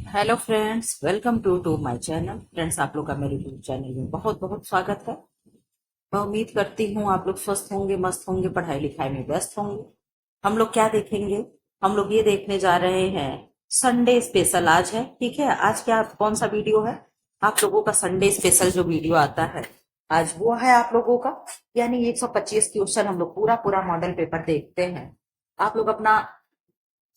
Hello friends, welcome to my channel. Friends, आप लोग का मेरे यूट्यूब चैनल में बहुत बहुत स्वागत है। मैं उम्मीद करती हूँ आप लोग स्वस्थ होंगे, मस्त होंगे, पढ़ाई लिखाई में व्यस्त होंगे। हम लोग क्या देखेंगे? हम लोग ये देखने जा रहे हैं संडे स्पेशल। आज है, ठीक है। आज क्या कौन सा वीडियो है? आप लोगों का संडे स्पेशल जो वीडियो आता है आज वो है आप लोगों का। यानी 125 क्वेश्चन हम लोग पूरा पूरा मॉडल पेपर देखते हैं। आप लोग अपना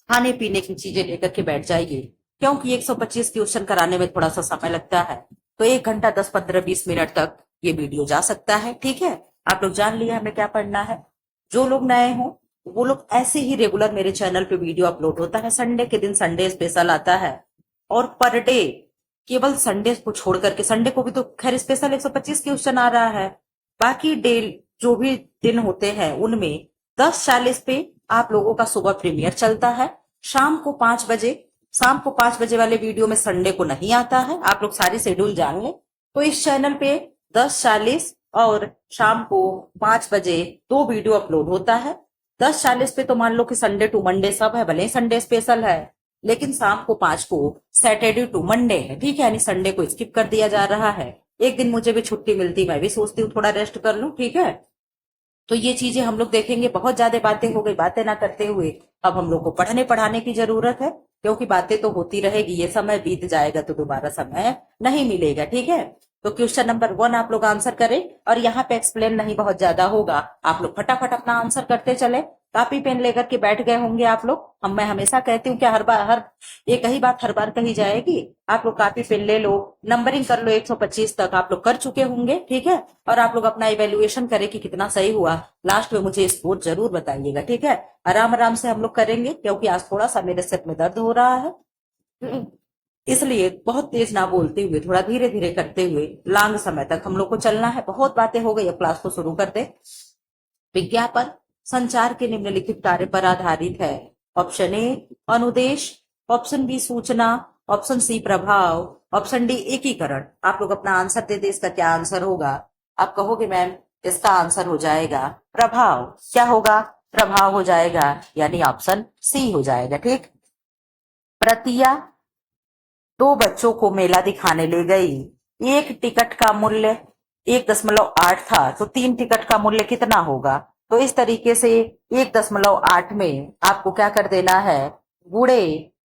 खाने पीने की चीजें लेकर के बैठ जाइए, क्योंकि 125 क्वेश्चन कराने में थोड़ा सा समय लगता है। तो 1 घंटा 10 15 20 मिनट तक ये वीडियो जा सकता है, ठीक है। आप लोग जान लिया हमें क्या पढ़ना है। जो लोग नए हो वो लोग ऐसे ही रेगुलर मेरे चैनल पे वीडियो अपलोड होता है, संडे के दिन संडे स्पेशल आता है। और पर डे, केवल संडे को छोड़ करके, संडे को भी तो खैर स्पेशल 125 क्वेश्चन आ रहा है। बाकी डे जो भी दिन होते हैं उनमें 10:40 पे आप लोगों का सुबह प्रीमियर चलता है। शाम को 5 बजे, शाम को 5 बजे वाले वीडियो में संडे को नहीं आता है। आप लोग सारी शेड्यूल जान लें। तो इस चैनल पे 10:40 और शाम को 5 बजे 2 वीडियो अपलोड होता है। 10:40 पे तो मान लो कि संडे टू मंडे सब है, भले ही संडे स्पेशल है, लेकिन शाम को 5 को सैटरडे टू मंडे है, ठीक है। यानी संडे को स्किप कर दिया जा रहा है। एक दिन मुझे भी छुट्टी मिलती, मैं भी सोचती हूँ थोड़ा रेस्ट कर लूं, ठीक है। तो ये चीजें हम लोग देखेंगे। बहुत ज्यादा बातें हो गई, बातें ना करते हुए अब हम लोग को पढ़ने पढ़ाने की जरूरत है, क्योंकि बातें तो होती रहेगी, ये समय बीत जाएगा तो दोबारा समय नहीं मिलेगा, ठीक है। तो क्वेश्चन नंबर 1 आप लोग आंसर करें, और यहाँ पे एक्सप्लेन नहीं बहुत ज्यादा होगा। आप लोग फटाफट अपना आंसर करते चले। कॉपी पेन लेकर के बैठ गए होंगे आप लोग। मैं हमेशा कहती हूँ कि हर बार हर एक ही बात हर बार कही जाएगी। आप लोग कॉपी पेन ले लो, नंबरिंग कर लो, 125 तक आप लोग कर चुके होंगे, ठीक है। और आप लोग अपना इवेल्युएशन करें कि कितना सही हुआ। लास्ट में मुझे स्कोर जरूर बताइएगा, ठीक है। आराम आराम से हम लोग करेंगे, क्योंकि आज थोड़ा सा मेरे सिर में दर्द हो रहा है। इसलिए बहुत तेज ना बोलते हुए, थोड़ा धीरे धीरे करते हुए लॉन्ग समय तक हम लोग को चलना है। बहुत बातें हो गई, अब क्लास को शुरू कर दे। विज्ञापन संचार के निम्नलिखित कार्य पर आधारित है। ऑप्शन ए अनुदेश, ऑप्शन बी सूचना, ऑप्शन सी प्रभाव, ऑप्शन डी एकीकरण। आप लोग अपना आंसर दे दे, इसका क्या आंसर होगा? आप कहोगे मैम इसका आंसर हो जाएगा प्रभाव। क्या होगा? प्रभाव हो जाएगा, यानी ऑप्शन सी हो जाएगा, ठीक। प्रतिया 2 बच्चों को मेला दिखाने ले गई। एक टिकट का मूल्य 1.8 था, तो 3 टिकट का मूल्य कितना होगा? तो इस तरीके से 1.8 में आपको क्या कर देना है? गुणे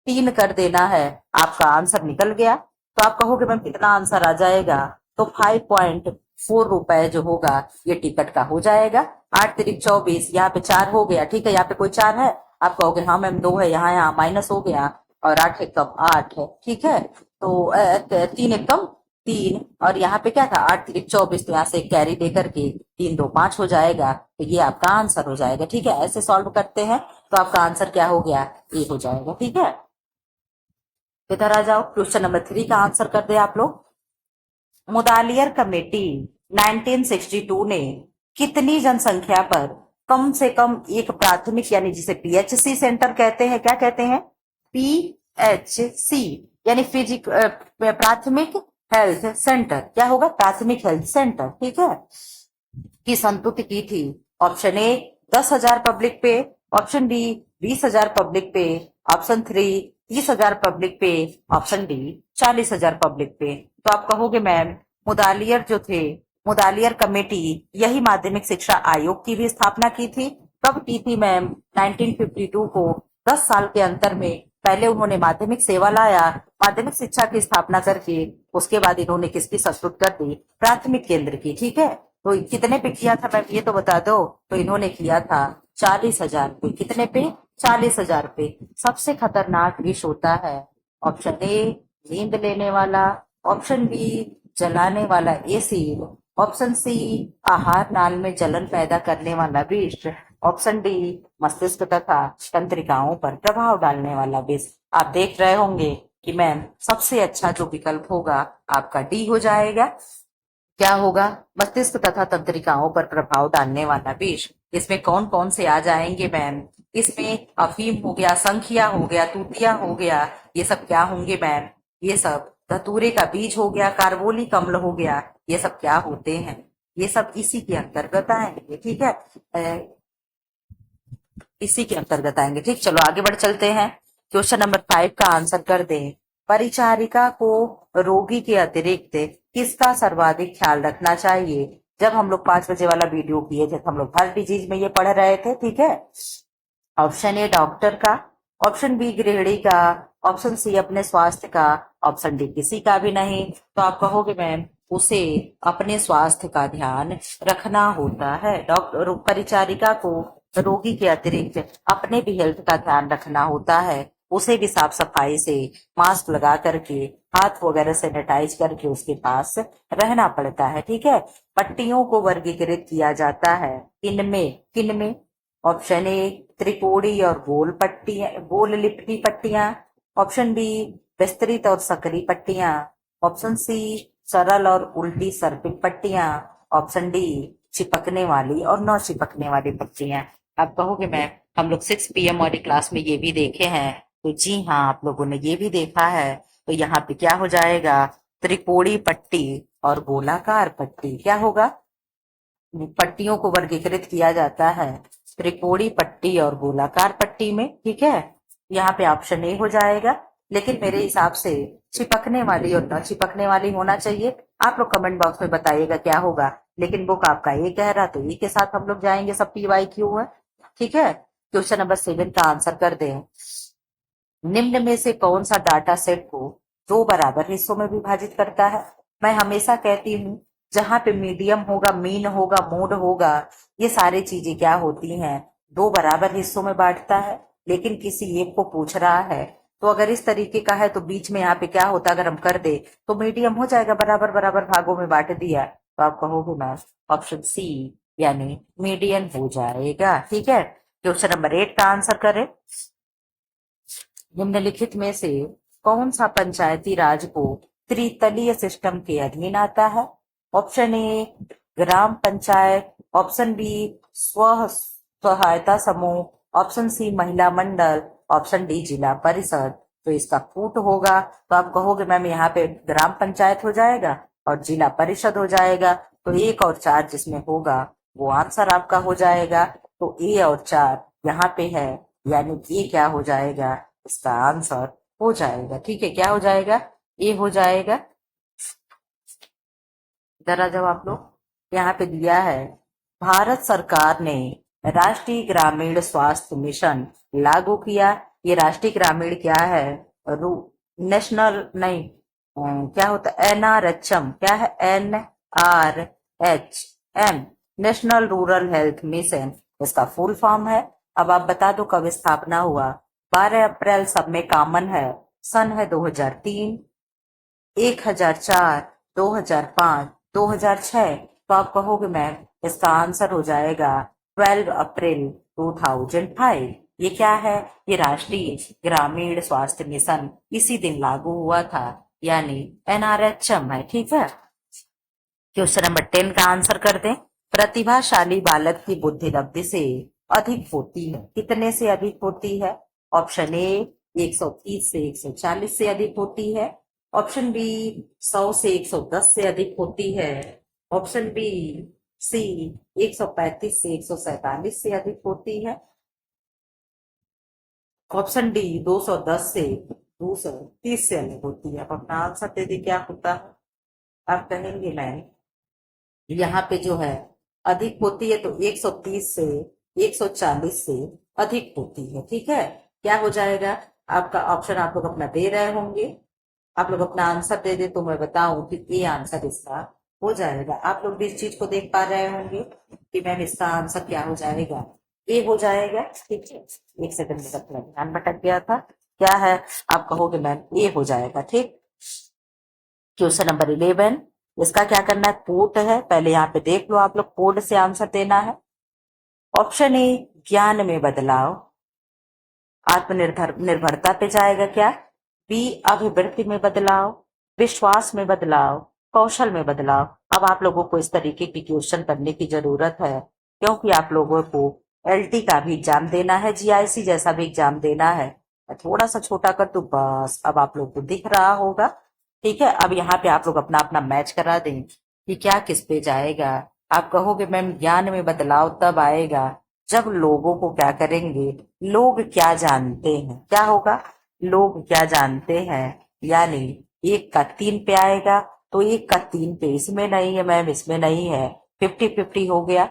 3 कर देना है। आपका आंसर निकल गया। तो आप कहोगे मैम कितना आंसर आ जाएगा? तो 5.4 रुपए जो होगा ये टिकट का हो जाएगा। 8 तिरिक 24, यहाँ पे 4 हो गया, ठीक है। यहाँ पे कोई 4 है? आप कहोगे हाँ मैम 2 है, यहाँ यहाँ माइनस हो गया, और 8 एकम 8 है, ठीक है। तो 3 एकम 3, और यहाँ पे क्या था? 8 तिरिक 24, तो यहाँ से कैरी दे करके 3 2 5 हो जाएगा। तो ये आपका आंसर हो जाएगा, ठीक है। ऐसे सॉल्व करते हैं तो आपका आंसर क्या हो गया? ए हो जाएगा, ठीक है। इधर आ जाओ, क्वेश्चन नंबर 3 का आंसर कर दे आप लोग। मुदालियर कमेटी 1962 ने कितनी जनसंख्या पर कम से कम एक प्राथमिक, यानी जिसे पीएचसी सेंटर कहते हैं, क्या कहते हैं? पीएचसी, यानी फिजिक प्राथमिक हेल्थ सेंटर। क्या होगा? प्राथमिक हेल्थ सेंटर, ठीक है, की संतुति की थी। ऑप्शन ए 10,000 पब्लिक पे, ऑप्शन बी 20,000 पब्लिक पे, ऑप्शन 3 30,000 पब्लिक पे, ऑप्शन डी 40,000 पब्लिक पे। तो आप कहोगे मैम मुदालियर जो थे, मुदालियर कमेटी, यही माध्यमिक शिक्षा आयोग की भी स्थापना की थी। कब की थी मैम? 1952 को। 10 साल के अंतर में पहले उन्होंने माध्यमिक सेवा लाया, माध्यमिक शिक्षा की स्थापना करके उसके बाद इन्होंने किसकी संस्तुत कर दी? प्राथमिक केंद्र की, ठीक है। तो कितने पे किया था मैम, ये तो बता दो। तो इन्होंने किया था 40,000 पे। कितने पे? 40,000 पे। सबसे खतरनाक विष होता है ऑप्शन ए नींद लेने वाला, ऑप्शन बी जलाने वाला एसिड, ऑप्शन सी आहार नाल में जलन पैदा करने वाला विष, ऑप्शन डी मस्तिष्क तथा तंत्रिकाओं पर प्रभाव डालने वाला विष। आप देख रहे होंगे कि मैम सबसे अच्छा जो विकल्प होगा आपका डी हो जाएगा। क्या होगा? मस्तिष्क तथा तंत्रिकाओं पर प्रभाव डालने वाला विष। इसमें कौन कौन से आ जाएंगे मैम? इसमें अफीम हो गया, संखिया हो गया, तूतिया हो गया, ये सब क्या होंगे मैम? ये सब धतूरे का बीज हो गया, कार्बोलिक अम्ल हो गया, ये सब क्या होते हैं? ये सब इसी के अंतर्गत आएंगे, ठीक है। इसी के अंतर्गत आएंगे, ठीक। चलो आगे बढ़ चलते हैं। क्वेश्चन नंबर 5 का आंसर कर दें। परिचारिका को रोगी के अतिरिक्त किसका सर्वाधिक ख्याल रखना चाहिए? जब हम लोग 5 बजे वाला वीडियो किए थे तो हम लोग हर डिजीज में ये पढ़ रहे थे, ठीक है। ऑप्शन ए डॉक्टर का, ऑप्शन बी गृहिणी का, ऑप्शन सी अपने स्वास्थ्य का, ऑप्शन डी किसी का भी नहीं। तो आप कहोगे मैम उसे अपने स्वास्थ्य का ध्यान रखना होता है। डॉक्टर परिचारिका को रोगी के अतिरिक्त अपने भी हेल्थ का ध्यान रखना होता है। उसे भी साफ सफाई से मास्क लगा करके हाथ वगैरह सैनिटाइज करके उसके पास रहना पड़ता है, ठीक है। पट्टियों को वर्गीकृत किया जाता है किनमें? ऑप्शन ए त्रिकोणी और गोल पट्टियां, गोल लिपटी पट्टियां। ऑप्शन बी विस्तृत और सकरी पट्टियां। ऑप्शन सी सरल और उल्टी सर्पिल पट्टियां। ऑप्शन डी चिपकने वाली और न चिपकने वाली पट्टियां। आप कहोगे मैम हम लोग 6 PM वाली क्लास में ये भी देखे हैं। तो जी हाँ, आप लोगों ने ये भी देखा है। तो यहाँ पे क्या हो जाएगा? त्रिकोणी पट्टी और गोलाकार पट्टी। क्या होगा? पट्टियों को वर्गीकृत किया जाता है त्रिकोणी पट्टी और गोलाकार पट्टी में, ठीक है। यहाँ पे ऑप्शन ए हो जाएगा। लेकिन मेरे हिसाब से चिपकने वाली और न चिपकने वाली होना चाहिए। आप लोग कमेंट बॉक्स में बताइएगा क्या होगा। लेकिन बुक आपका ए कह रहा, तो ए के साथ हम लोग जाएंगे। सब PYQ है, ठीक है। क्वेश्चन नंबर 7 का आंसर कर दें। निम्न में से कौन सा डाटा सेट को 2 बराबर हिस्सों में विभाजित करता है? मैं हमेशा कहती हूँ जहां पे मीडियम होगा, मीन होगा, मोड होगा, ये सारी चीजें क्या होती हैं? 2 बराबर हिस्सों में बांटता है। लेकिन किसी एक को पूछ रहा है तो अगर इस तरीके का है तो बीच में यहाँ पे क्या होता अगर हम कर दे तो मीडियम हो जाएगा, बराबर बराबर भागों में बांट दिया। तो आप कहोगे मैम ऑप्शन सी यानी मीडियन हो जाएगा, ठीक है। क्वेश्चन नंबर 8 का आंसर करें। निम्नलिखित में से कौन सा पंचायती राज को त्रितलीय सिस्टम के अधीन आता है? Option A gram panchayat, option B स्व सहायता समूह, ऑप्शन सी महिला मंडल, ऑप्शन डी जिला परिषद। तो इसका फूट होगा। तो आप कहोगे मैम यहाँ पे ग्राम पंचायत हो जाएगा और जिला परिषद हो जाएगा। तो 1 और 4 जिसमें होगा वो आंसर आपका हो जाएगा। तो ए और 4 यहाँ पे है, यानी ये क्या हो जाएगा? इसका आंसर हो जाएगा, ठीक है। क्या हो जाएगा? ए हो जाएगा। इधर आ जाओ आप लोग। यहाँ पे दिया है भारत सरकार ने राष्ट्रीय ग्रामीण स्वास्थ्य मिशन लागू किया। ये राष्ट्रीय ग्रामीण क्या है? नेशनल नहीं, क्या होता है? NRHM। क्या है? NRHM national rural health mission इसका फुल फॉर्म है। अब आप बता दो कब स्थापना हुआ? 12 अप्रैल सब में कॉमन है। सन है 2003, 1004, 2005, 2006। तो आप कहोगे मैम इसका आंसर हो जाएगा 12 अप्रैल 2005। ये क्या है? ये राष्ट्रीय ग्रामीण स्वास्थ्य मिशन इसी दिन लागू हुआ था, यानी NRHM है, ठीक है। क्वेश्चन नंबर 10 का आंसर कर दें। प्रतिभाशाली बालक की बुद्धि लब्धि से अधिक होती है, कितने से अधिक होती है? ऑप्शन ए 130 से 140 से अधिक होती है। ऑप्शन बी 100 से 110 से अधिक होती है। ऑप्शन बी सी 135 से 147 से अधिक होती है। ऑप्शन डी 210 से 230 से अधिक होती है। अब अपना आंसर दे दी, क्या होता है? आप कहेंगे मैम यहाँ पे जो है अधिक होती है तो 130 से 140 से अधिक होती है, ठीक है। क्या हो जाएगा? आपका ऑप्शन आप लोग अपना दे रहे होंगे। आप लोग अपना आंसर दे दे तो मैं बताऊं कि ये आंसर इसका हो जाएगा। आप लोग भी इस चीज को देख पा रहे होंगे कि मैम इसका आंसर क्या हो जाएगा? ए हो जाएगा, ठीक है। 1 सेकंड में थोड़ा ध्यान भटक गया था। क्या है? आप कहोगे मैम ए हो जाएगा, ठीक। क्वेश्चन नंबर 11, इसका क्या करना है? कोड है, पहले यहाँ पे देख लो आप लोग, कोड से आंसर देना है। ऑप्शन ए ज्ञान में बदलाव, निर्भरता पे जाएगा क्या? बी अभिवृत्ति में बदलाव, विश्वास में बदलाव, कौशल में बदलाव। अब आप लोगों को इस तरीके की क्वेश्चन करने की जरूरत है क्योंकि आप लोगों को LT का भी एग्जाम देना है, GIC जैसा भी एग्जाम देना है। मैं थोड़ा सा छोटा कर दूं बस, अब आप लोग को दिख रहा होगा, ठीक है। अब यहाँ पे आप लोग अपना अपना मैच करा दें कि क्या किस पे जाएगा। आप कहोगे मैम ज्ञान में बदलाव तब आएगा जब लोगों को क्या करेंगे, लोग क्या जानते हैं, क्या होगा? लोग क्या जानते हैं, यानी एक का 3 पे आएगा तो एक का 3 पे इसमें नहीं है मैम, इसमें नहीं है, 50-50 हो गया।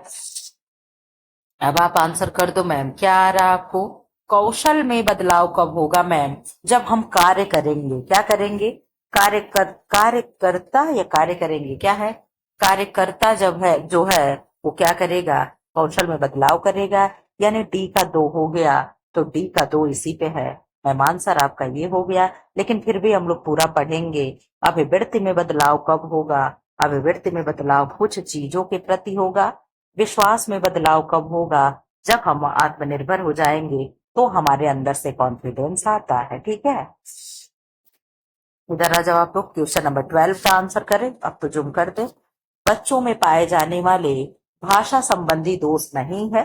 अब आप आंसर कर दो मैम, क्या आ रहा आपको? कौशल में बदलाव कब होगा मैम? जब हम कार्य करेंगे। क्या करेंगे? कार्यकर्ता या कार्य करेंगे, क्या है? कार्यकर्ता जब है जो है वो क्या करेगा? कौशल में बदलाव करेगा। यानी डी का 2 हो गया, तो डी का 2 इसी पे है। मैम आंसर आपका ये हो गया, लेकिन फिर भी हम लोग पूरा पढ़ेंगे। अभिवृत्ति में बदलाव कब होगा? अभिवृत्ति में बदलाव कुछ चीजों के प्रति होगा। विश्वास में बदलाव कब होगा? जब हम आत्मनिर्भर हो जाएंगे तो हमारे अंदर से कॉन्फिडेंस आता है। ठीक है, इधर आ जाओ आप लोग, क्वेश्चन नंबर 12 का आंसर करें। अब तो जुम कर दे। बच्चों में पाए जाने वाले भाषा संबंधी दोष नहीं है।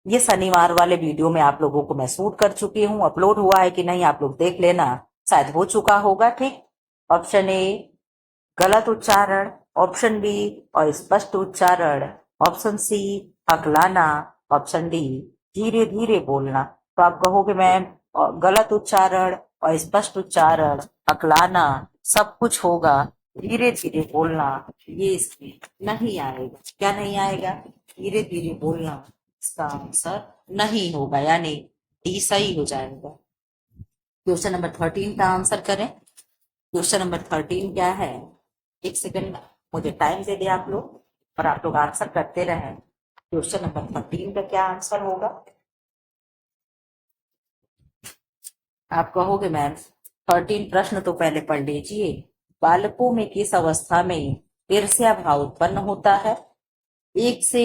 ये शनिवार वाले वीडियो में आप लोगों को मैं शूट कर चुकी हूँ, अपलोड हुआ है कि नहीं आप लोग देख लेना, शायद हो चुका होगा। ठीक, ऑप्शन ए गलत उच्चारण, ऑप्शन बी अस्पष्ट उच्चारण, ऑप्शन सी हकलाना, ऑप्शन डी धीरे धीरे बोलना। तो आप कहोगे मैम गलत उच्चारण और स्पष्ट उच्चारण, हकलाना सब कुछ होगा, धीरे धीरे बोलना ये इसमें नहीं आएगा। क्या नहीं आएगा? धीरे धीरे बोलना इसका आंसर नहीं होगा, यानी डी सही हो जाएगा। क्वेश्चन नंबर 13 का आंसर करें। क्वेश्चन नंबर 13 क्या है? एक सेकंड मुझे टाइम दे दे आप लोग, और आप लोग आंसर करते रहें। क्वेश्चन नंबर 13 का क्या आंसर होगा? आप कहोगे मैम 13 प्रश्न तो पहले पढ़ लीजिए। बालकों में किस अवस्था में ईर्ष्या भाव उत्पन्न होता है? 1 से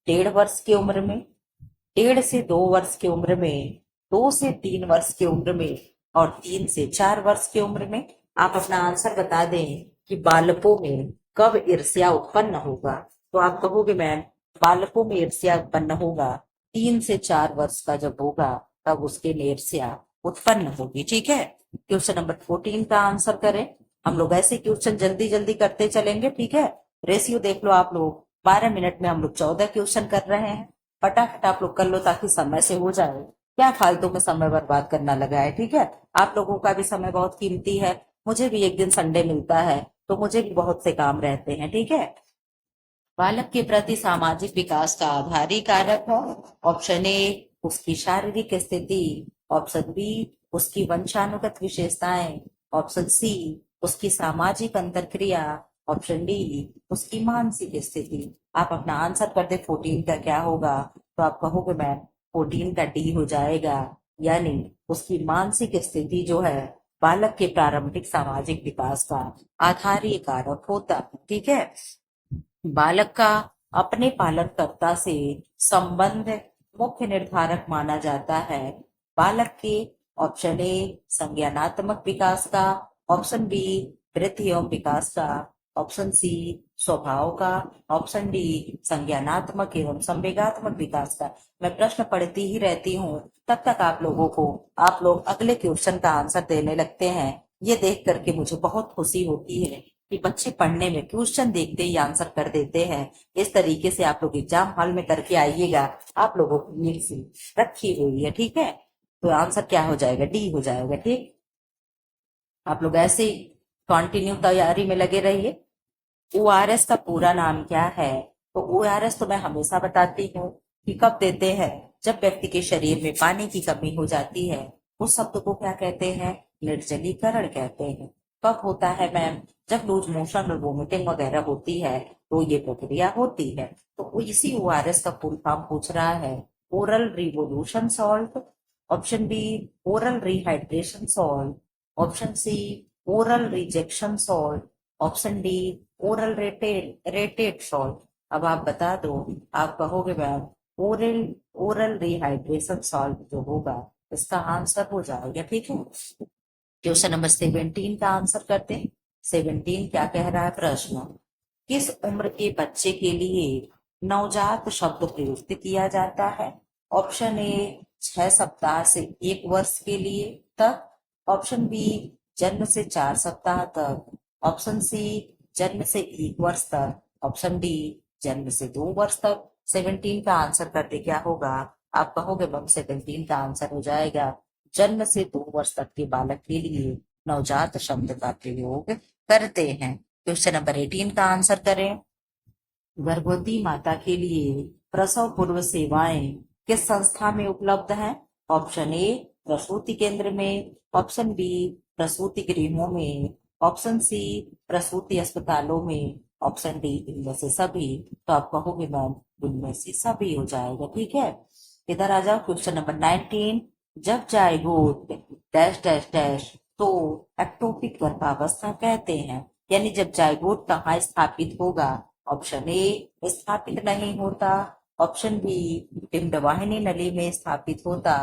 1.5 वर्ष की उम्र में, 1.5 से 2 वर्ष की उम्र में, 2 से 3 वर्ष की उम्र में, और 3 से 4 वर्ष की उम्र में। आप अपना आंसर बता दें कि बालकों में कब ईर्ष्या उत्पन्न होगा। तो आप कहोगे मैम बालकों में ईर्ष्या उत्पन्न होगा 3 से 4 वर्ष का जब होगा, तब उसके में ईर्ष्या उत्पन्न होगी। ठीक है, क्वेश्चन नंबर 14 का आंसर करें। हम लोग ऐसे क्वेश्चन जल्दी जल्दी करते चलेंगे। ठीक है, रेशियो देख लो आप लोग, 12 मिनट में हम लोग 14 क्वेश्चन कर रहे हैं। फटाफट आप लोग कर लो ताकि समय से हो जाए, क्या फालतू में समय बर्बाद करना लगा है। ठीक है, आप लोगों का भी समय बहुत कीमती है, मुझे भी एक दिन संडे मिलता है तो मुझे भी बहुत से काम रहते हैं। ठीक है, बालक के प्रति सामाजिक विकास का आधारी कारक है। ऑप्शन ए उसकी शारीरिक स्थिति, ऑप्शन बी उसकी वंशानुगत विशेषताएं, ऑप्शन सी उसकी सामाजिक अंतरक्रिया, ऑप्शन डी उसकी मानसिक स्थिति। आप अपना आंसर कर दे 14 का क्या होगा? तो आप कहोगे मैम 14 का डी हो जाएगा, यानी उसकी मानसिक स्थिति जो है बालक के प्रारंभिक सामाजिक विकास का आधारी कारक होता है। ठीक है, बालक का अपने पालनकर्ता से संबंध मुख्य निर्धारक माना जाता है। बालक के ऑप्शन ए संज्ञानात्मक विकास का, ऑप्शन बी वृद्धि एवं विकास का, ऑप्शन सी स्वभाव का, ऑप्शन डी संज्ञानात्मक एवं संवेगात्मक विकास का। मैं प्रश्न पढ़ती ही रहती हूँ, तब तक आप लोगों को आप लोग अगले क्वेश्चन का आंसर देने लगते हैं। ये देख करके मुझे बहुत खुशी होती है कि बच्चे पढ़ने में क्वेश्चन देखते ही आंसर कर देते हैं। इस तरीके से आप लोग एग्जाम हॉल में करके आइएगा, आप लोगों की नीति रखी हुई है। ठीक है, तो आंसर क्या हो जाएगा? डी हो जाएगा। ठीक, आप लोग ऐसे ही कंटिन्यू तैयारी में लगे रहिए। ओआरएस का पूरा नाम क्या है? तो ओआरएस तो मैं हमेशा बताती हूँ कि कब देते हैं, जब व्यक्ति के शरीर में पानी की कमी हो जाती है। उस शब्द को क्या कहते हैं? निर्जलीकरण कहते हैं। कब होता है मैम? जब लूज मोशन और वोमिटिंग वगैरह होती है तो ये प्रक्रिया होती है। तो इसी ओआरएस का फुल फॉर्म पूछ रहा है, oral revolution salt, option B oral rehydration salt, option C oral rejection salt, option D oral rated salt. अब आप बता दो, आप कहोगे ma'am oral oral rehydration salt जो होगा इसका आंसर हो जाएगा। ठीक है, क्वेश्चन नंबर 17 का आंसर करते हैं। 17 क्या कह रहा है प्रश्न? किस उम्र के बच्चे के लिए नवजात शब्द प्रयुक्त किया जाता है? ऑप्शन ए 6 सप्ताह से 1 वर्ष के लिए तक, ऑप्शन बी जन्म से 4 सप्ताह तक, ऑप्शन सी जन्म से 1 वर्ष तक, ऑप्शन डी जन्म से 2 वर्ष तक। 17 का आंसर करते क्या होगा? आप कहोगे मैम 17 का आंसर हो जाएगा जन्म से 2 वर्ष तक के बालक के लिए नवजात शब्द का प्रयोग करते हैं। क्वेश्चन नंबर 18 का आंसर करें। गर्भवती माता के लिए प्रसव पूर्व सेवाएं किस संस्था में उपलब्ध हैं? ऑप्शन ए प्रसूति केंद्र में, ऑप्शन बी प्रसूति गृहों में, ऑप्शन सी प्रसूति अस्पतालों में, ऑप्शन डी इनमें से सभी। तो आप कहोगे मैम इनमें से सभी हो जाएगा। ठीक है, इधर आ जाओ। क्वेश्चन नंबर 19, जब जायगोट डैश डैश डैश तो एक्टोपिक गर्भावस्था कहते हैं, यानी जब जायगोट कहाँ स्थापित होगा? ऑप्शन ए स्थापित नहीं होता, ऑप्शन बी डिम्बवाहिनी नली में स्थापित होता,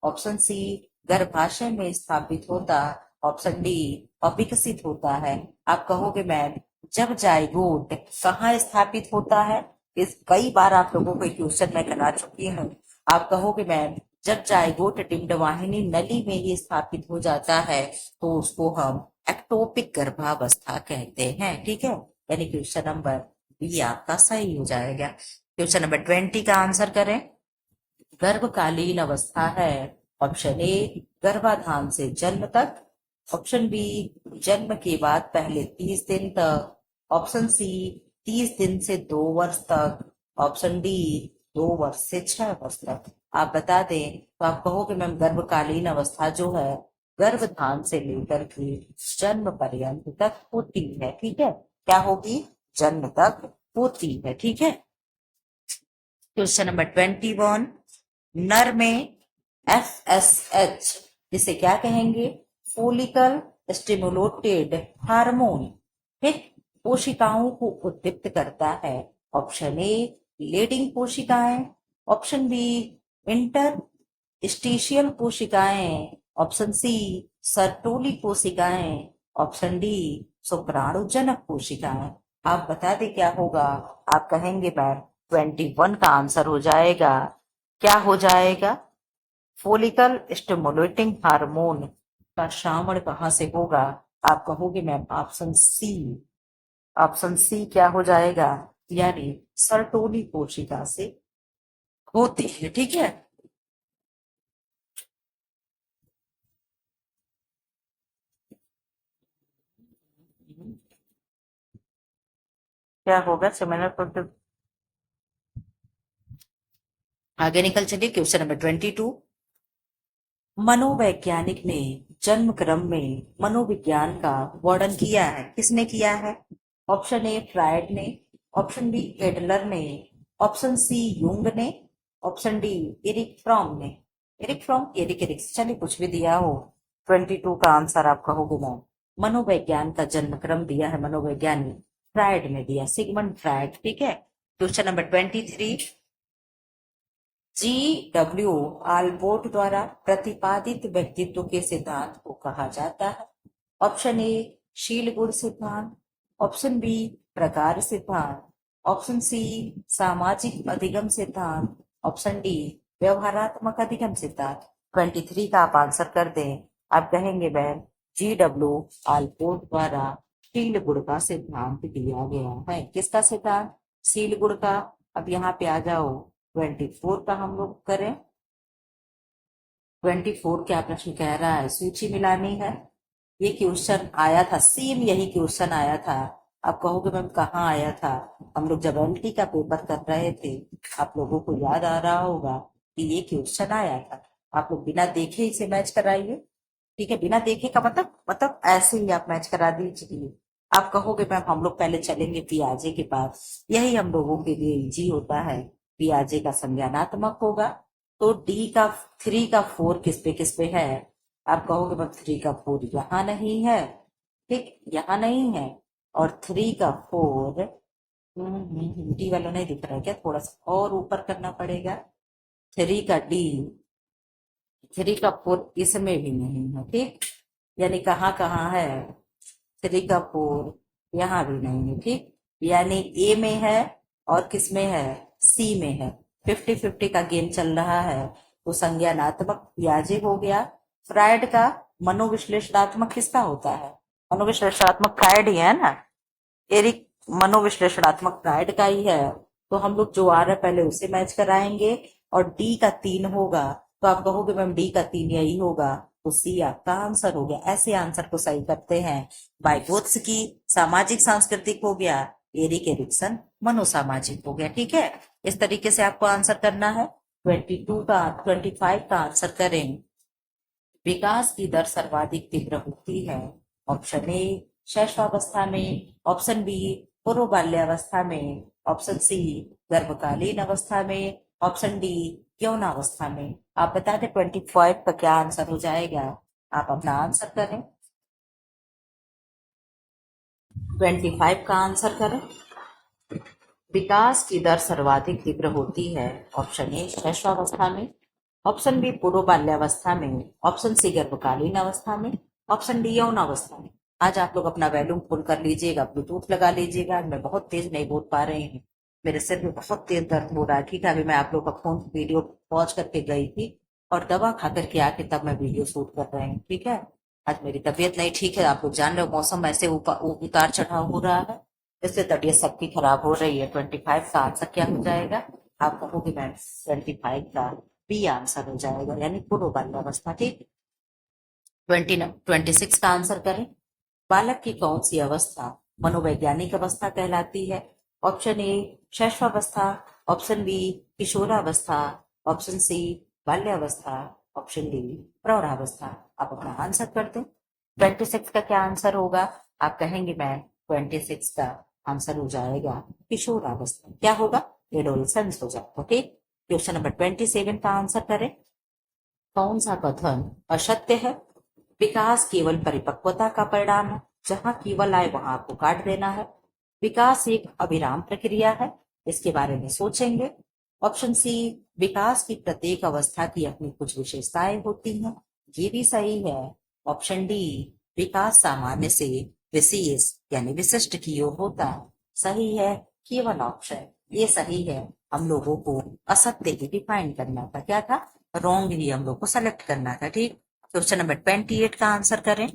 ऑप्शन सी गर्भाशय में स्थापित होता, ऑप्शन डी अविकसित होता है। आप कहोगे मैम जब जायगोट कहाँ स्थापित होता है? इस कई बार आप लोगों को क्वेश्चन मैं करा चुकी हूँ। आप कहोगे मैम जब जायगोट डिम्बवाहिनी नली में ही स्थापित हो जाता है तो उसको हम एक्टोपिक गर्भावस्था कहते हैं। ठीक है, यानी क्वेश्चन नंबर बी आपका सही हो जाएगा। क्वेश्चन नंबर 20 का आंसर करें। गर्भकालीन अवस्था है, ऑप्शन ए गर्भाधान से जन्म तक, ऑप्शन बी जन्म के बाद पहले 30 दिन तक, ऑप्शन सी 30 दिन से 2 वर्ष तक, ऑप्शन डी 2 वर्ष से 6 वर्ष तक। आप बता दें तो आप कहोगे मैम गर्भकालीन अवस्था जो है गर्भधान से लेकर के जन्म पर्यंत तक होती है। ठीक है, क्या होगी? जन्म तक होती है। ठीक है, क्वेश्चन नंबर 21, नर में FSH जिसे क्या कहेंगे? फोलिकल स्टिमुलेटेड हार्मोन, ठीक, कोशिकाओं को उद्दीप्त करता है। ऑप्शन ए लेडिंग कोशिकाएं, ऑप्शन बी इंटर स्टीशियल कोशिकाएं, ऑप्शन सी सर्टोली कोशिकाएं, ऑप्शन डी शुक्राणुजनक कोशिकाएं। आप बता दें क्या होगा? आप कहेंगे मैम 21 का आंसर हो जाएगा। क्या हो जाएगा? फोलिकल स्टिमुलेटिंग हार्मोन का श्रावण कहाँ से होगा? आप कहोगे ma'am option C. Option C क्या हो जाएगा? यानी सर्टोली कोशिका से होती है। ठीक है, क्या होगा सेमिनल प्रोडक्ट? आगे निकल चलिए। क्वेश्चन नंबर 22, मनोवैज्ञानिक ने जन्म क्रम में मनोविज्ञान का वर्णन किया है, किसने किया है? ऑप्शन ए फ्रायड ने, ऑप्शन बी एडलर ने, ऑप्शन सी यूंग ने, ऑप्शन डी एरिक फ्रॉम ने। एरिक फ्रॉम, एरिक चलिए कुछ भी दिया हो। 22 का आंसर आप कहोगे मैम मनोविज्ञान का जन्म क्रम दिया है मनोवैज्ञानिक फ्रायड ने दिया, सिगमंड फ्रायड। ठीक है, क्वेश्चन नंबर 23, GW आल्पोर्ट द्वारा प्रतिपादित व्यक्तित्व के सिद्धांत को कहा जाता है। ऑप्शन ए शील गुण सिद्धांत, ऑप्शन बी प्रकार सिद्धांत, ऑप्शन सी सामाजिक अधिगम सिद्धांत, ऑप्शन डी व्यवहारात्मक अधिगम सिद्धांत। 23 का आप आंसर कर दें। आप कहेंगे मैम GW आल्पोर्ट द्वारा शील गुण का सिद्धांत दिया गया है। किसका सिद्धांत? शील गुण का। अब यहाँ पे आ जाओ 24 का हम लोग करें। 24 क्या प्रश्न कह रहा है? सूची मिलानी है। ये क्वेश्चन आया था, सेम यही क्वेश्चन आया था। आप कहोगे मैम कहाँ आया था? हम लोग जब एमटी का पेपर कर रहे थे, आप लोगों को याद आ रहा होगा कि ये क्वेश्चन आया था। आप लोग बिना देखे इसे मैच कराइए। ठीक है, बिना देखे का मतलब ऐसे ही आप मैच करा दीजिए। आप कहोगे मैम हम लोग पहले चलेंगे पियाजे के पास, यही हम लोगों के लिए इजी होता है। पियाजे का संज्ञानात्मक होगा तो डी का 3 का 4 किस पे है? आप कहोगे मैम 3 का 4 यहाँ नहीं है, ठीक, यहाँ नहीं है, और 3 का 4 डी वाला नहीं दिख रहा है क्या? थोड़ा सा और ऊपर करना पड़ेगा। 3 का डी, 3 का 4 इसमें भी नहीं है। ठीक, यानी कहाँ कहाँ है? 3 का 4 यहाँ भी नहीं है। ठीक, यानी ए में है और किस में है? सी में है। 50-50 का गेम चल रहा है। तो संज्ञानात्मक पियाजे हो गया। फ्रायड का मनोविश्लेषणात्मक किसका होता है? मनोविश्लेषणात्मक फ्रायड ही है ना। एरिक मनोविश्लेषणात्मक फ्रायड का ही है। तो हम लोग जो आ रहा है पहले उसे मैच कराएंगे और डी का 3 होगा तो आप कहोगे मैम डी का 3 यही होगा, तो सी आपका आंसर हो गया। ऐसे आंसर को सही करते हैं। वाइगोत्स्की सामाजिक सांस्कृतिक हो गया, एरिक एरिक्सन मनोसामाजिक हो गया। ठीक है, इस तरीके से आपको आंसर करना है। 25 का आंसर करें। विकास की दर सर्वाधिक तीव्र होती है। ऑप्शन ए शैशवावस्था में, ऑप्शन बी पूर्व बाल्यावस्था में, ऑप्शन सी गर्भकालीन अवस्था में, ऑप्शन डी यौनावस्था में। आप बता दें 25 का क्या आंसर हो जाएगा। आप अपना आंसर करें। 25 का आंसर करें। विकास की दर सर्वाधिक तीव्र होती है। ऑप्शन ए शैशवावस्था में, ऑप्शन बी पूर्व बाल्यावस्था में, ऑप्शन सी गर्भकालीन अवस्था में, ऑप्शन डी यौन अवस्था में। आज आप लोग अपना वॉल्यूम फुल कर लीजिएगा, ब्लूटूथ लगा लीजिएगा। मैं बहुत तेज नहीं बोल पा रही हूँ, मेरे सिर में बहुत तेज दर्द हो रहा है। ठीक है, अभी मैं आप लोग का फोन वीडियो पॉज करके गई थी और दवा खा करके आके तब मैं वीडियो शूट कर रही हूँ। ठीक है, आज मेरी तबीयत नहीं ठीक है। आप लोग जान रहे हो मौसम ऐसे उतार चढ़ाव हो रहा है, इससे तबीयत सबकी खराब हो रही है। 25 का आंसर क्या हो जाएगा। आप कहोगे मैम 25 का बी आंसर हो जाएगा, यानी पूर्व बाल्यावस्था। ठीक, 26 का आंसर करें। बालक की कौन सी अवस्था मनोवैज्ञानिक अवस्था कहलाती है। ऑप्शन ए शैशवावस्था, ऑप्शन बी किशोरावस्था, ऑप्शन सी बाल्यावस्था, ऑप्शन डी प्रौढ़ावस्था। आप अपना आंसर कर दें। 26 का क्या आंसर होगा। आप कहेंगे मैम 26 का आंसर हो जाएगा किशोरावस्था। क्या होगा, एडोलसेंस हो जाएगा। ठीक, क्वेश्चन नंबर 27 का आंसर करें। कौन सा कथन असत्य है। विकास केवल परिपक्वता का परिणाम है, जहां केवल आए वहां आपको काट देना है। विकास एक अविराम प्रक्रिया है, इसके बारे में सोचेंगे। ऑप्शन सी विकास की प्रत्येक अवस्था की अपनी कुछ विशेषताएं होती हैं, ये भी सही है। ऑप्शन डी विकास सामान्य से विशेष यानी विशिष्ट की ओर होता है, सही है। केवल ऑप्शन ये सही है। हम लोगों को असत्य ही डिफाइन करना था, क्या था, रॉन्ग ही हम लोग को सेलेक्ट करना था। ठीक, क्वेश्चन नंबर 28 का आंसर करें।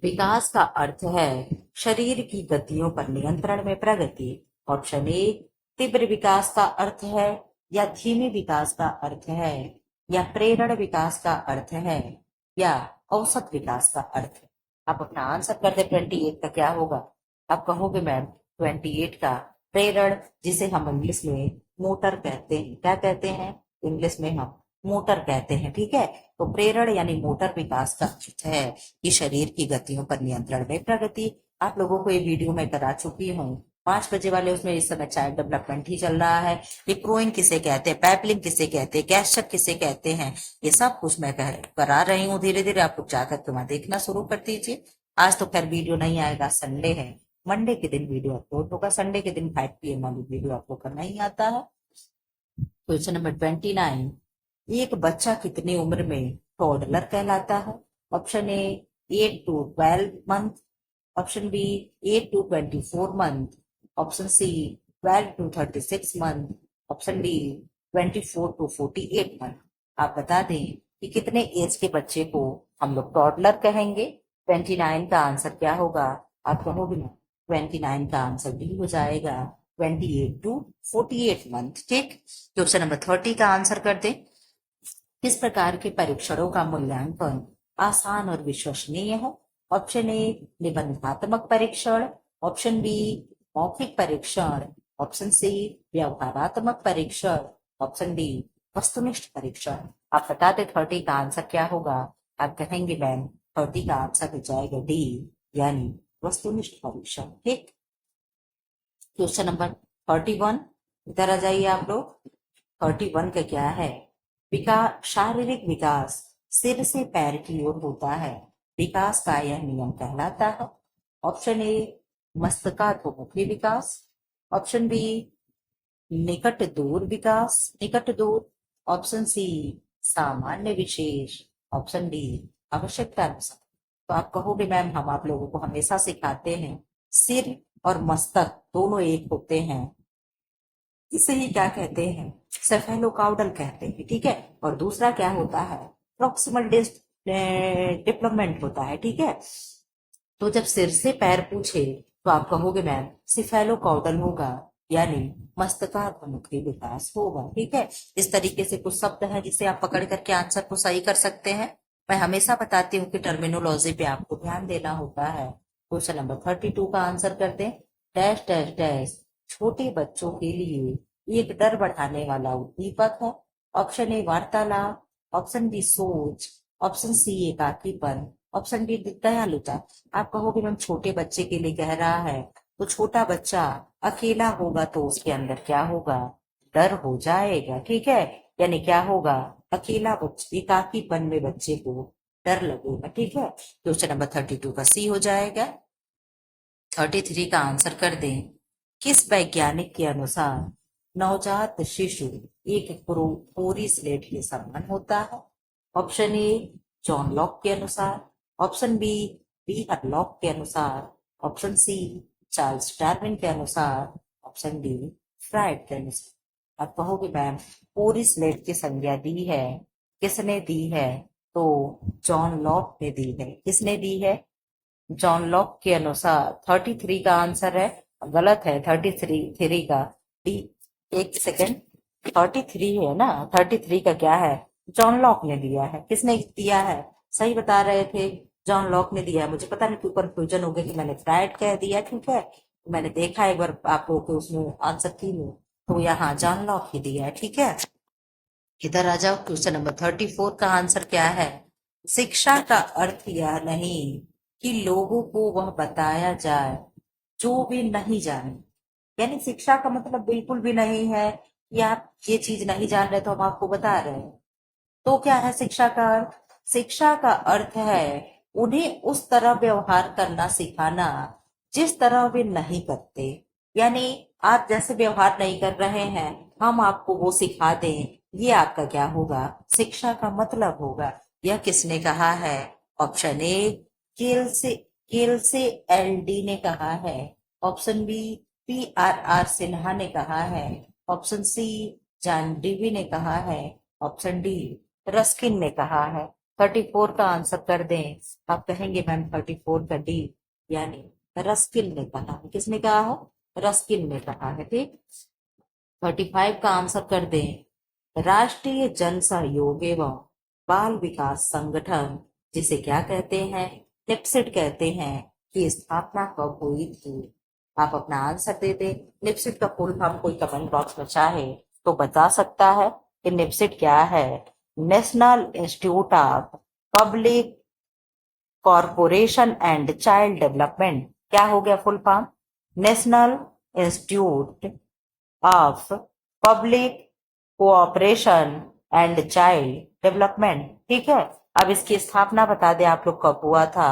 विकास का अर्थ है शरीर की गतियों पर नियंत्रण में प्रगति। ऑप्शन ए तीव्र विकास का अर्थ है, या धीमे विकास का अर्थ है, या प्रेरण विकास का अर्थ है, या औसत विकास का अर्थ है। आप अपना आंसर कर दे। 28 का क्या होगा। आप कहोगे मैम 28 का प्रेरण, जिसे हम इंग्लिश में मोटर कहते हैं। क्या कहते हैं, इंग्लिश में हम मोटर कहते हैं। ठीक है, तो प्रेरण यानी मोटर विकास का अर्थ है कि शरीर की गतियों पर नियंत्रण में प्रगति। आप लोगों को ये वीडियो मैं करा चुकी हूँ 5 बजे वाले, उसमें इस समय चाइल्ड डेवलपमेंट ही चल रहा है। ये क्रोइंग किसे कहते हैं, पैपलिंग किसे कहते हैं, कैशक किसे कहते हैं, ये सब कुछ मैं करा रही हूँ धीरे धीरे। आप लोग जाकर के वहां देखना शुरू कर दीजिए। आज तो खैर वीडियो नहीं आएगा, संडे है, मंडे के दिन वीडियो अपलोड होगा। संडे के दिन 5 PM वाली वीडियो आपको करना ही आता है। क्वेश्चन नंबर 29, एक बच्चा कितनी उम्र में टॉडलर कहलाता है। Option A 8 to 12 month, option B 8 to 24 month, option C 12 to 36 month, option D 24 to 48 month. आप बता दें कि कितने एज के बच्चे को हम लोग टॉडलर कहेंगे। 29 का आंसर क्या होगा। आप कहोगे ना 29 का आंसर डी हो जाएगा, 28 to 48 मंथ। ठीक, क्वेश्चन नंबर 30 का आंसर कर दे। किस प्रकार के परीक्षणों का मूल्यांकन आसान और विश्वसनीय है। ऑप्शन ए निबंधात्मक परीक्षण, ऑप्शन बी मौखिक परीक्षण, ऑप्शन सी व्यवहारात्मक परीक्षण, ऑप्शन डी वस्तुनिष्ठ परीक्षण। आप बता दें 30 का आंसर क्या होगा। आप कहेंगे मैम 30 का आंसर हो जाएगा डी, यानी वस्तुनिष्ठ परीक्षण। ठीक, क्वेश्चन नंबर 31, इधर आ जाइए आप लोग। 31 का क्या है। विकास शारीरिक विकास सिर से पैर की ओर होता है, विकास का यह नियम कहलाता है। ऑप्शन ए मस्तकाधोमुखी विकास, ऑप्शन बी निकट दूर विकास, निकट दूर, ऑप्शन सी सामान्य विशेष, ऑप्शन डी आवश्यकता अनुसार। तो आप कहोगे मैम हम आप लोगों को हमेशा सिखाते हैं सिर और मस्तक दोनों एक होते हैं, इसे ही क्या कहते हैं, सेफेलोकाउडल कहते हैं। ठीक है, और दूसरा क्या होता है, प्रॉक्सिमल डिप्लोमेंट होता है। ठीक है, तो जब सिर से पैर पूछे तो आप कहोगे मैम सिफेलोकाउडल होगा, यानी मस्तिष्काभिमुखी विकास होगा। ठीक है, इस तरीके से कुछ शब्द है जिसे आप पकड़ करके आंसर को सही कर सकते हैं। मैं हमेशा बताती हूँ कि टर्मिनोलॉजी पे आपको ध्यान देना होता है। क्वेश्चन नंबर 32 का आंसर करते हैं। डैश डैश डैश छोटे बच्चों के लिए एक डर बढ़ाने वाला उद्दीपक है। ऑप्शन ए वार्तालाप, ऑप्शन बी सोच, ऑप्शन सी एकाकीपन, ऑप्शन डी दयालुता। आप कहोगे मैम छोटे बच्चे के लिए कह रहा है, तो छोटा बच्चा अकेला होगा तो उसके अंदर क्या होगा, डर हो जाएगा। ठीक है, यानी क्या होगा, अकेला बच्चे, एकाकीपन में बच्चे को डर लगेगा। ठीक है, क्वेश्चन नंबर 32 का सी हो जाएगा। 33 का आंसर कर दें। किस वैज्ञानिक के अनुसार नवजात शिशु एक कोरी स्लेट के समान होता है? ऑप्शन ए जॉन लॉक के अनुसार, ऑप्शन बी बी हरलॉक के अनुसार, ऑप्शन सी चार्ल्स डार्विन के अनुसार, ऑप्शन डी फ्राइड के अनुसार। आप कहोगे मैम कोरी स्लेट की संज्ञा दी है, किसने दी है? तो जॉन लॉक ने दी है। किसने दी है? जॉन लॉक के अनुसार। 33 का आंसर है, गलत है। 33 का डी, एक सेकेंड, 33 है ना, 33 का क्या है, जॉन लॉक ने दिया है। किसने दिया है? सही बता रहे थे, जॉन लॉक ने दिया है। मुझे पता नहीं क्यों कंफ्यूजन हो गया कि मैंने फ्राइड कह दिया। ठीक है, मैंने देखा एक बार आप लोगों के उसमें आंसर की में, तो यहाँ जॉन लॉक ही दिया है। ठीक है, इधर आ जाओ। क्वेश्चन नंबर 34 का आंसर क्या है? शिक्षा का अर्थ यह नहीं कि लोगों को वह बताया जाए जो वे नहीं जाने। यानी शिक्षा का मतलब बिल्कुल भी नहीं है कि आप ये चीज नहीं जान रहे तो हम आपको बता रहे हैं। तो क्या है शिक्षा का अर्थ? शिक्षा का अर्थ है उन्हें उस तरह व्यवहार करना सिखाना जिस तरह वे नहीं करते। यानी आप जैसे व्यवहार नहीं कर रहे हैं, हम आपको वो सिखा दें, ये आपका क्या होगा, शिक्षा का मतलब होगा। यह किसने कहा है? ऑप्शन ए केल से, केल से एल डी ने कहा है। Option B P R R Sinha ने कहा है। ऑप्शन सी जॉन डीवी ने कहा है। ऑप्शन डी रस्किन ने कहा है। 34 का आंसर कर दें। आप कहेंगे मैम 34 का डी, यानी रस्किन ने कहा है। किसने कहा है? रस्किन ने कहा है। ठीक, 35 का आंसर कर दें। राष्ट्रीय जन सहयोग एवं बाल विकास संगठन, जिसे क्या कहते हैं, निप्सिट कहते हैं, की स्थापना कब हुई थी? आप अपना आंसर दे दें। निप्सिट का फुल फॉर्म कोई कमेंट बॉक्स में चाहे तो बता सकता है कि निप्सिट क्या है। National institute of public corporation and child development. क्या हो गया full form? National institute of public cooperation and child development. ठीक है, अब इसकी स्थापना बता दें आप लोग कब हुआ था।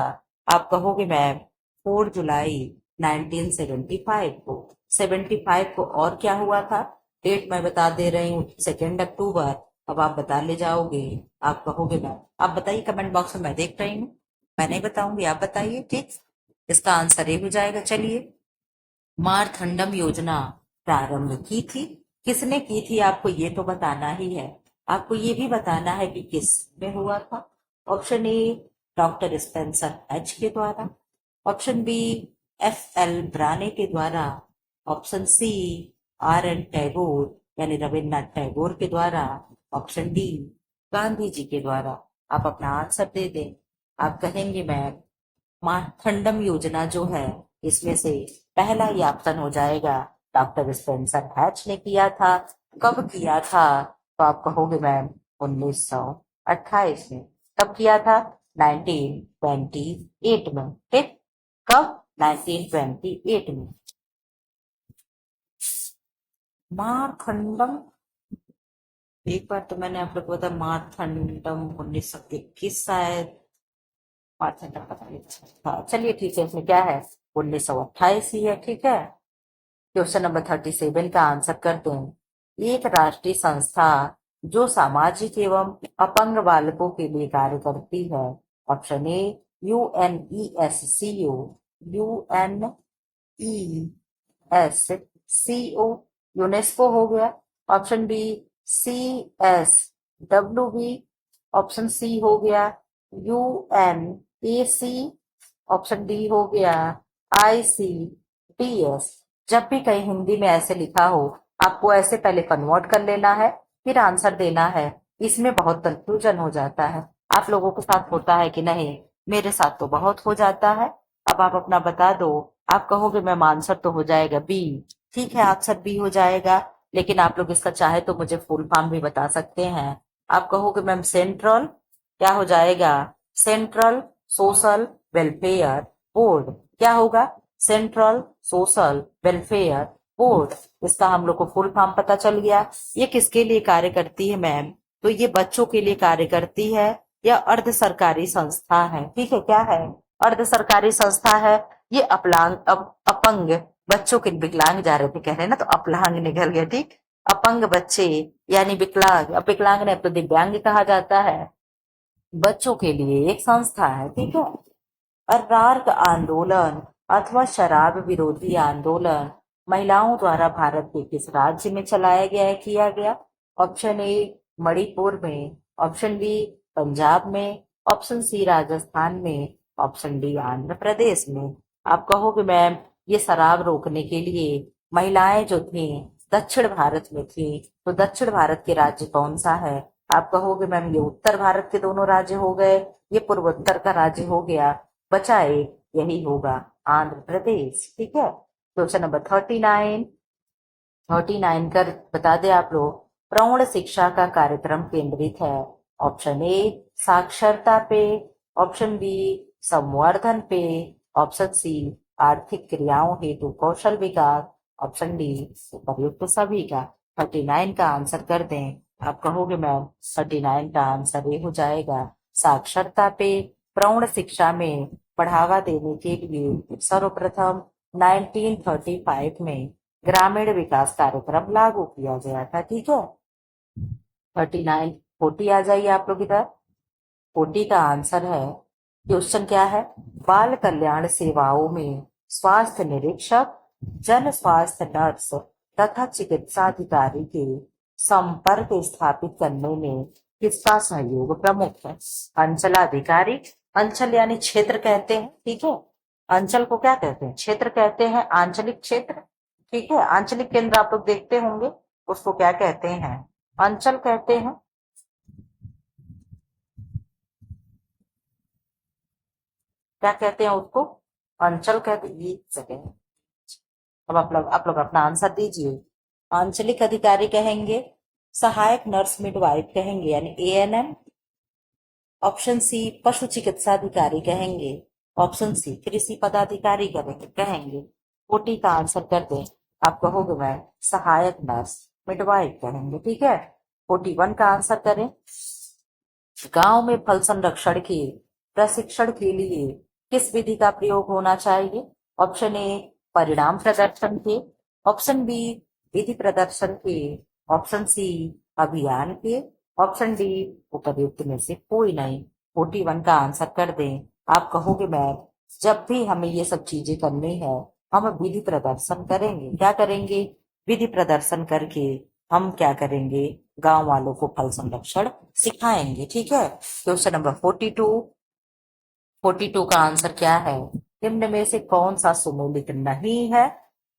आप कहोगे मैम 4 जुलाई 1975 को। 75 को, और क्या हुआ था? डेट मैं बता दे रही हूँ, 2 अक्टूबर। अब आप बता ले जाओगे। आप कहोगे मैम, आप बताइए कमेंट बॉक्स में, मैं देख रही हूँ। मैं नहीं बताऊंगी, आप बताइए। ठीक, इसका आंसर ये हो जाएगा। चलिए, मारथंडम योजना प्रारंभ की थी, किसने की थी? आपको ये तो बताना ही है। आपको ये भी बताना है कि किस में हुआ था। Option A doctor Spencer H के द्वारा, option B F L Brane के द्वारा, option C R N Tagore यानी रविन्द्रनाथ टैगोर के द्वारा, ऑप्शन डी गांधी जी के द्वारा। आप अपना आंसर दे दें। आप कहेंगे मैम मारथंडम योजना जो है, इसमें से पहला ही ऑप्शन हो जाएगा, डॉक्टर स्पेंसर हैच ने किया था। कब किया था? तो आप कहोगे मैम 1928 में। कब किया था? 1928 में। ठीक, कब? 1928 में। मारथंडम, एक बार तो मैंने आप लोग को बताया मारथंडम 1921 शायद। मारथंडम पता नहीं। हाँ चलिए ठीक है, इसमें क्या है, 1928 ही है। ठीक है, क्वेश्चन नंबर 37 का आंसर करते हैं। एक राष्ट्रीय संस्था जो सामाजिक एवं अपंग बालकों के लिए कार्य करती है। ऑप्शन ए UNESCO, UNESCO यूनेस्को हो गया। Option B CSWB, option C हो गया UNAC, ऑप्शन डी हो गया ICDS। जब भी कहीं हिंदी में ऐसे लिखा हो, आपको ऐसे पहले कन्वर्ट कर लेना है, फिर आंसर देना है। इसमें बहुत कंफ्यूजन हो जाता है। आप लोगों के साथ होता है कि नहीं? मेरे साथ तो बहुत हो जाता है। अब आप अपना बता दो। आप कहोगे मैम आंसर तो हो जाएगा बी। ठीक है, आंसर बी हो जाएगा, लेकिन आप लोग इसका चाहे तो मुझे फुल फॉर्म भी बता सकते हैं। आप कहोगे मैम सेंट्रल, क्या हो जाएगा? Central social welfare board. क्या होगा? Central social welfare board. इसका हम लोग को फुल फॉर्म पता चल गया। ये किसके लिए कार्य करती है मैम? तो ये बच्चों के लिए कार्य करती है। यह अर्ध सरकारी संस्था है। ठीक है, क्या है? अर्ध सरकारी संस्था है। ये अपंग बच्चों के, विकलांग जा रहे थे कह रहे हैं ना, तो अपलांग निकल गया। ठीक, अपंग बच्चे यानी विकलांग, अब विकलांग ने अब तो दिव्यांग कहा जाता है, बच्चों के लिए एक संस्था है। ठीक है। अर्रार्क आंदोलन अथवा शराब विरोधी आंदोलन महिलाओं द्वारा भारत के किस राज्य में चलाया गया है, किया गया? ऑप्शन ए मणिपुर में, ऑप्शन बी पंजाब में, ऑप्शन सी राजस्थान में, ऑप्शन डी आंध्र प्रदेश में। आप कहोगे मैम ये शराब रोकने के लिए महिलाएं जो थी दक्षिण भारत में थी, तो दक्षिण भारत के राज्य कौन सा है? आप कहोगे मैम ये उत्तर भारत के दोनों राज्य हो गए, ये पूर्वोत्तर का राज्य हो गया, बचा एक, यही होगा आंध्र प्रदेश। ठीक है। क्वेश्चन नंबर 39 कर बता दे आप लोग। प्रौढ़ शिक्षा का कार्यक्रम केंद्रित है। ऑप्शन ए साक्षरता पे, ऑप्शन बी संवर्धन पे, ऑप्शन सी आर्थिक क्रियाओं हेतु कौशल विकास, ऑप्शन डी उपयुक्त सभी का। 39 का आंसर कर दें। आप कहोगे मैम 39 का आंसर ये हो जाएगा साक्षरता पे। प्रौढ़ शिक्षा में बढ़ावा देने के लिए सर्वप्रथम 1935 में ग्रामीण विकास कार्यक्रम लागू किया गया था। ठीक है। 39, 40 आ जाइए आप लोग इधर। 40 का आंसर है, क्वेश्चन क्या है? बाल कल्याण सेवाओं में स्वास्थ्य निरीक्षक, जन स्वास्थ्य नर्स तथा चिकित्सा अधिकारी के संपर्क स्थापित करने में किसका सहयोग प्रमुख है? अंचलाधिकारी, अंचल यानी क्षेत्र कहते हैं। ठीक है। अंचल को क्या कहते हैं? क्षेत्र कहते हैं, आंचलिक क्षेत्र। ठीक है। आंचलिक केंद्र आप लोग देखते होंगे, उसको क्या कहते हैं? अंचल कहते हैं। क्या कहते हैं उसको? अंचल कहते हैं। एक सेकेंड, अब आप लोग अपना आंसर दीजिए। आंचलिक अधिकारी कहेंगे, सहायक नर्स मिडवाइफ कहेंगे यानी एएनएम, ऑप्शन सी पशु चिकित्सा अधिकारी कहेंगे, ऑप्शन सी कृषि पदाधिकारी करेंगे कहेंगे। 40 का आंसर कर दें। आप कहोगे मैं सहायक नर्स मिडवाइफ कहेंगे। ठीक है। 41 का आंसर करें। गांव में फल संरक्षण के प्रशिक्षण के लिए किस विधि का प्रयोग होना चाहिए? ऑप्शन ए परिणाम प्रदर्शन के, ऑप्शन बी विधि प्रदर्शन के, ऑप्शन सी अभियान के, ऑप्शन डी उपर्युक्त में से कोई नहीं। 41 का आंसर कर दें। आप कहोगे मैम जब भी हमें ये सब चीजें करनी है, हम विधि प्रदर्शन करेंगे। क्या करेंगे? विधि प्रदर्शन करके हम क्या करेंगे? गांव वालों को फल संरक्षण सिखाएंगे। ठीक है। क्वेश्चन नंबर 42 का आंसर क्या है? निम्न में से कौन सा सुमेलित नहीं है?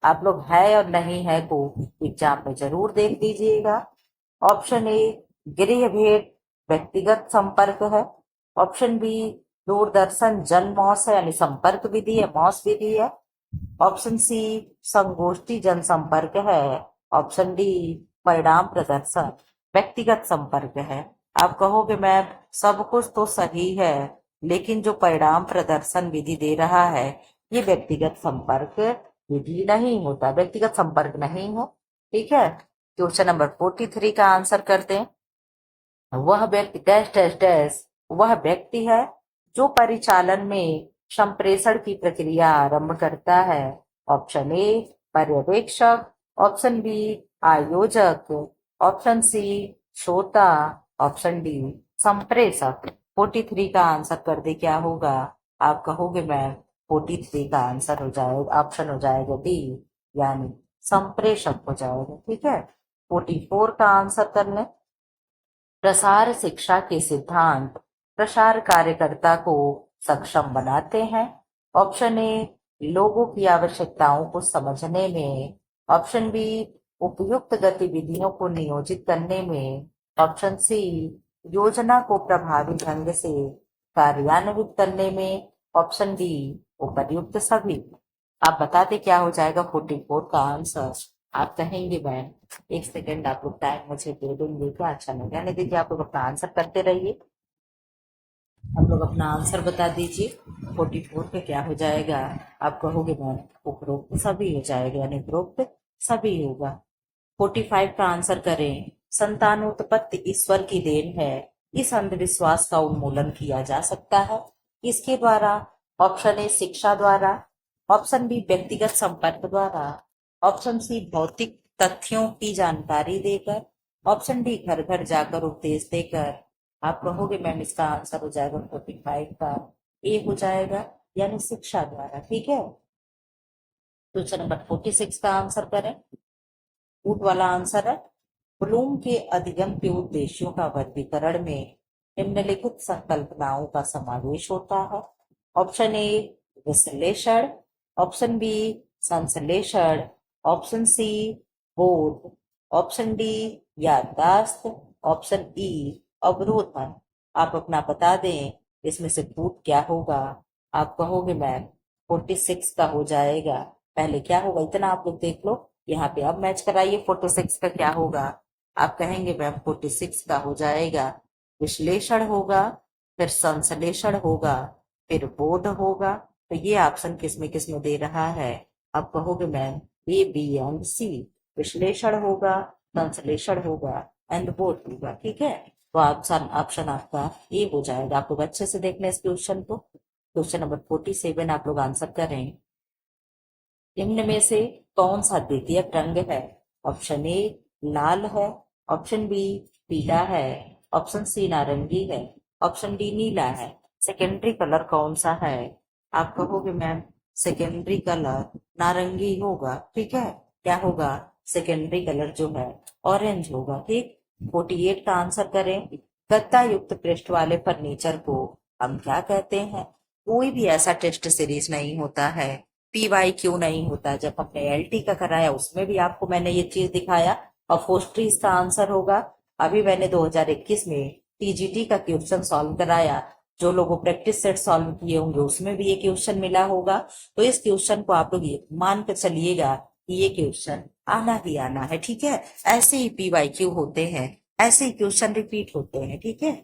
आप लोग है और नहीं है को एग्जाम में जरूर देख लीजिएगा। ऑप्शन ए गृह भेंट व्यक्तिगत संपर्क है, ऑप्शन बी दूरदर्शन जन मॉस है यानी संपर्क विधि है, मॉस विधि है, ऑप्शन सी संगोष्ठी जनसंपर्क है, ऑप्शन डी परिणाम प्रदर्शन व्यक्तिगत संपर्क है। आप कहोगे मैम सब कुछ तो सही है, लेकिन जो परिणाम प्रदर्शन विधि दे रहा है ये व्यक्तिगत संपर्क विधि नहीं होता, व्यक्तिगत संपर्क नहीं है। ठीक है। क्वेश्चन नंबर 43 का आंसर करते हैं। वह व्यक्ति डैश डैश डैश वह व्यक्ति है जो परिचालन में संप्रेषण की प्रक्रिया आरंभ करता है। ऑप्शन ए पर्यवेक्षक, ऑप्शन बी आयोजक, ऑप्शन सी श्रोता, ऑप्शन डी संप्रेषक। 43 का आंसर कर दे क्या होगा? आप कहोगे मैम 43 का आंसर हो जाएगा, ऑप्शन हो जाएगा डी यानी संप्रेषक हो जाएगा। ठीक है। 44 का आंसर कर लें। प्रसार शिक्षा के सिद्धांत प्रसार कार्यकर्ता को सक्षम बनाते हैं। ऑप्शन ए लोगों की आवश्यकताओं को समझने में। ऑप्शन बी, उपयुक्त गतिविधियों को नियोजित करने में। ऑप्शन सी, योजना को प्रभावी ढंग से कार्यान्वित करने में। ऑप्शन डी, उपर्युक्त सभी। आप बता दें क्या हो जाएगा 44 का आंसर। आप कहेंगे मैम, एक सेकेंड आप लोग टाइम मुझे दे देंगे क्या? अच्छा नहीं, रहने दीजिए, आप लोग अपना आंसर करते रहिए। आप लोग अपना आंसर बता दीजिए। 44 पे क्या हो जाएगा? आप कहोगे मैम उपरोक्त सभी हो जाएगा, यानी उपरोक्त सभी होगा। 45 का आंसर करें। संतानोत्पत्ति ईश्वर की देन है, इस अंधविश्वास का उन्मूलन किया जा सकता है किसके द्वारा? ऑप्शन ए, शिक्षा द्वारा। ऑप्शन बी, व्यक्तिगत संपर्क द्वारा। ऑप्शन सी, भौतिक तथ्यों की जानकारी देकर। ऑप्शन डी, घर घर जाकर उपदेश देकर। आप कहोगे मैम इसका आंसर हो जाएगा 45 का ए हो जाएगा, यानी शिक्षा द्वारा। ठीक है, क्वेश्चन नंबर 46 का आंसर करें। ऊट वाला आंसर है, ब्लूम के अधिगम के उद्देश्यों का वर्गीकरण में निम्नलिखित संकल्पनाओं का समावेश होता है। ऑप्शन ए, विश्लेषण। ऑप्शन बी, संश्लेषण। ऑप्शन सी, बोध। ऑप्शन डी, याददाश्त। ऑप्शन ई, अवरोधन। आप अपना बता दें इसमें से कूट क्या होगा। आप कहोगे मैम 46 का हो जाएगा। पहले क्या होगा इतना आप लोग देख लो, यहाँ पे अब मैच कराइए 46 का क्या होगा। आप कहेंगे मैम 46 का हो जाएगा विश्लेषण होगा, फिर संश्लेषण होगा, फिर बोध होगा। तो ये ऑप्शन किस में दे रहा है? आप कहोगे मैम ए, बी एंड सी। विश्लेषण होगा, संश्लेषण होगा एंड बोध होगा। ठीक है, तो ऑप्शन ऑप्शन आपका ए हो जाएगा। आप लोग अच्छे से देख लें इस क्वेश्चन को। क्वेश्चन नंबर 47 आप लोग आंसर करें। निम्न में से कौन सा द्वितीयक रंग है? ऑप्शन ए, लाल है। ऑप्शन बी, पीला है। ऑप्शन सी, नारंगी है। ऑप्शन डी, नीला है। सेकेंडरी कलर कौन सा है? आप कहोगे मैम सेकेंडरी कलर नारंगी होगा। ठीक है, क्या होगा? सेकेंडरी कलर जो है ऑरेंज होगा। ठीक, 48 का आंसर करें। गत्ता युक्त पृष्ठ वाले फर्नीचर को हम क्या कहते हैं? कोई भी ऐसा टेस्ट सीरीज नहीं होता है, पीवाई क्यों नहीं होता। जब हमने एलटी का कराया उसमें भी आपको मैंने ये चीज दिखाया, और फोस्ट्री इसका आंसर होगा। अभी मैंने 2021 में टीजीटी का क्वेश्चन सॉल्व कराया, जो लोगों प्रैक्टिस सेट सॉल्व किए होंगे उसमें भी ये क्वेश्चन मिला होगा। तो इस क्वेश्चन को आप लोग ये मान कर चलिएगा कि ये क्वेश्चन आना ही आना है। ठीक है, ऐसे ही पीवाई क्यू होते हैं, ऐसे ही क्वेश्चन रिपीट होते हैं। ठीक है,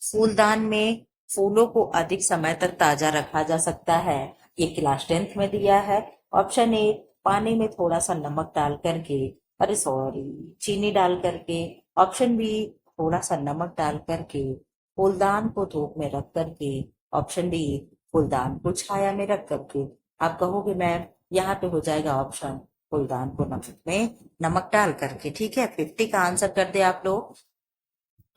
फूलदान में फूलों को अधिक समय तक ताजा रखा जा सकता है, ये क्लास 10th में दिया है। ऑप्शन ए, पानी में थोड़ा सा नमक डाल करके, अरे सॉरी चीनी डाल करके। ऑप्शन बी, थोड़ा सा नमक डाल करके फूलदान को धूप में रख करके। ऑप्शन डी, फूलदान को छाया में रख करके। आप कहोगे मैम यहाँ पे हो जाएगा ऑप्शन फूलदान को नमक में नमक डाल करके। ठीक है, 50 का आंसर कर दे आप लोग।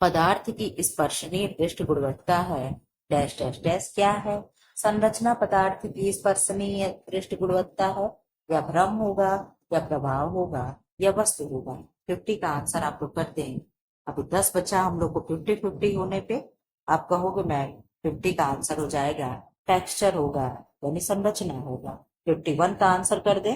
पदार्थ की स्पर्शनीय पृष्ठ गुणवत्ता है डैश डैश डैश क्या है? संरचना पदार्थ की स्पर्शनीय पृष्ठ गुणवत्ता है, या भ्रम होगा, या प्रभाव होगा, या वस्तु होगा। 50 का आंसर आप लोग करते हैं। अभी 10 बचा हम लोग को 50-50 होने पे। आप कहोगे मैम 50 का आंसर हो जाएगा टेक्सचर होगा, यानी संरचना होगा। 51 का आंसर कर दे।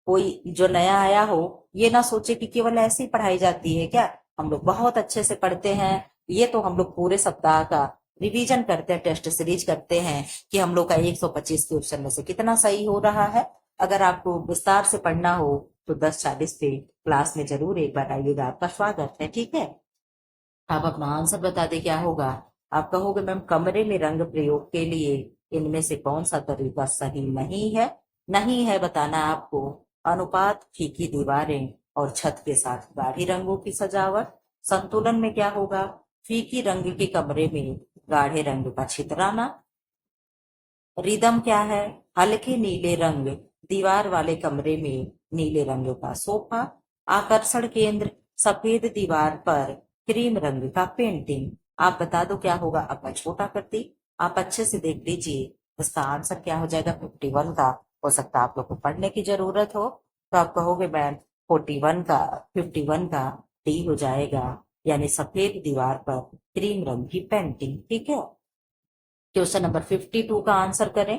कोई जो नया आया हो ये ना सोचे कि केवल ऐसी पढ़ाई जाती है क्या, हम लोग बहुत अच्छे से पढ़ते हैं। ये तो हम लोग पूरे सप्ताह का रिवीजन करते हैं, टेस्ट सीरीज करते हैं कि हम लोग का 125 क्वेश्चन में से कितना सही हो रहा है। अगर आपको विस्तार से पढ़ना हो तो 10:40 पे क्लास में जरूर एक बार आइएगा, आपका स्वागत है। ठीक है, आप अपना आंसर बता दे क्या होगा। आप कहोगे मैम कमरे में रंग प्रयोग के लिए इनमें से कौन सा तरीका सही नहीं है? नहीं है बताना आपको अनुपात, फीकी दीवारें और छत के साथ गाढ़े रंगों की सजावट। संतुलन में क्या होगा? फीकी रंग के कमरे में गाढ़े रंग का छितराना। रिदम क्या है? हल्के नीले रंग दीवार वाले कमरे में नीले रंग का सोफा। आकर्षण केंद्र सफेद दीवार पर क्रीम रंग का पेंटिंग। आप बता दो क्या होगा। अब मैं छोटा करती, आप अच्छे से देख लीजिए। इसका आंसर क्या हो जाएगा 51 का। हो सकता है आप लोग को पढ़ने की जरूरत हो, तो आप कहोगे मैम 41 का 51 का डी हो जाएगा, यानी सफेद दीवार पर क्रीम रंग की पेंटिंग। ठीक है, क्वेश्चन नंबर 52 का आंसर करें।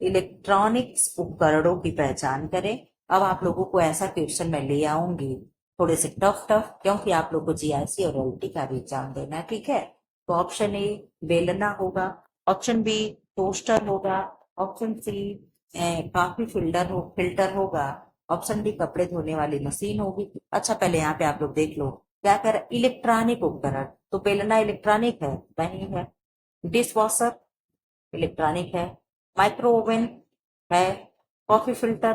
इलेक्ट्रॉनिक्स उपकरणों की पहचान करें। अब आप लोगों को ऐसा क्वेश्चन मैं ले आऊंगी, थोड़े से टफ टफ, क्योंकि आप लोग को जीआईसी और एलटी का भी एग्जाम देना है, ठीक है। तो ऑप्शन ए बेलना होगा, ऑप्शन बी टोस्टर होगा, ऑप्शन सी कॉफी फिल्टर होगा, ऑप्शन डी कपड़े धोने वाली मशीन होगी। अच्छा, पहले यहाँ पे आप लोग देख लो क्या कर इलेक्ट्रॉनिक उपकरण, तो बेलना इलेक्ट्रॉनिक है? नहीं है। डिश वॉशर इलेक्ट्रॉनिक है, माइक्रो ओवन है, कॉफी फिल्टर,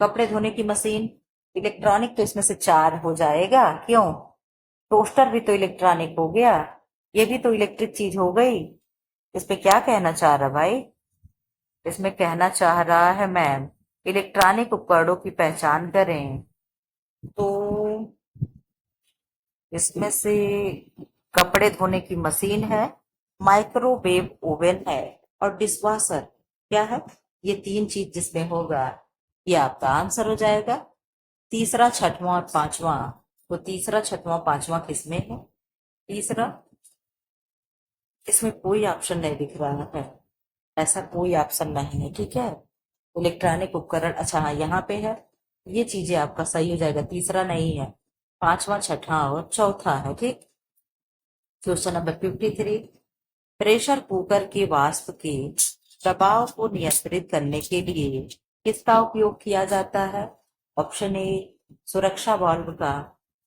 कपड़े धोने की मशीन इलेक्ट्रॉनिक, तो इसमें से चार हो जाएगा। क्यों? टोस्टर भी तो इलेक्ट्रॉनिक हो गया, ये भी तो इलेक्ट्रिक चीज हो गई। इसमें क्या कहना चाह रहा भाई? इसमें कहना चाह रहा है मैम इलेक्ट्रॉनिक उपकरणों की पहचान करें, तो इसमें से कपड़े धोने की मशीन है, माइक्रोवेव ओवन है और डिशवॉशर क्या है? ये तीन चीज जिसमें होगा ये आपका आंसर हो जाएगा। तीसरा छठवां और पांचवा, तो तीसरा छठवां पांचवा किसमें है? तीसरा, इसमें कोई ऑप्शन नहीं दिख रहा है, ऐसा कोई ऑप्शन नहीं है, ठीक है। इलेक्ट्रॉनिक उपकरण, अच्छा हाँ यहाँ पे है, ये चीजें आपका सही हो जाएगा। तीसरा नहीं है, पांचवा छठा और चौथा है, ठीक। क्वेश्चन नंबर 53, प्रेशर कुकर के वाष्प के दबाव को नियंत्रित करने के लिए किसका उपयोग किया जाता है? ऑप्शन ए सुरक्षा वाल्व का,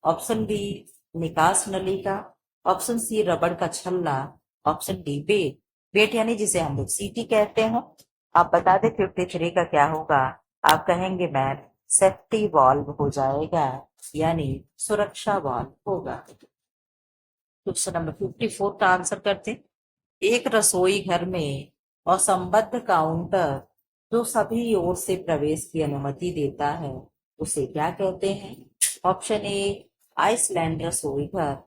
ऑप्शन बी निकास नली का, ऑप्शन सी रबड़ का छल्ला, ऑप्शन डी बेट। बेट यानी जिसे हम लोग सीटी कहते हैं। आप बता दें 53 का क्या होगा? आप कहेंगे मैम सेफ्टी वाल्व हो जाएगा, यानी सुरक्षा वाल्व होगा। क्वेश्चन नंबर 54 का आंसर करते हैं। एक रसोई घर में असंबद्ध काउंटर जो सभी ओर से प्रवेश की अनुमति देता है उसे क्या कहते हैं? ऑप्शन ए आइसलैंड रसोई घर,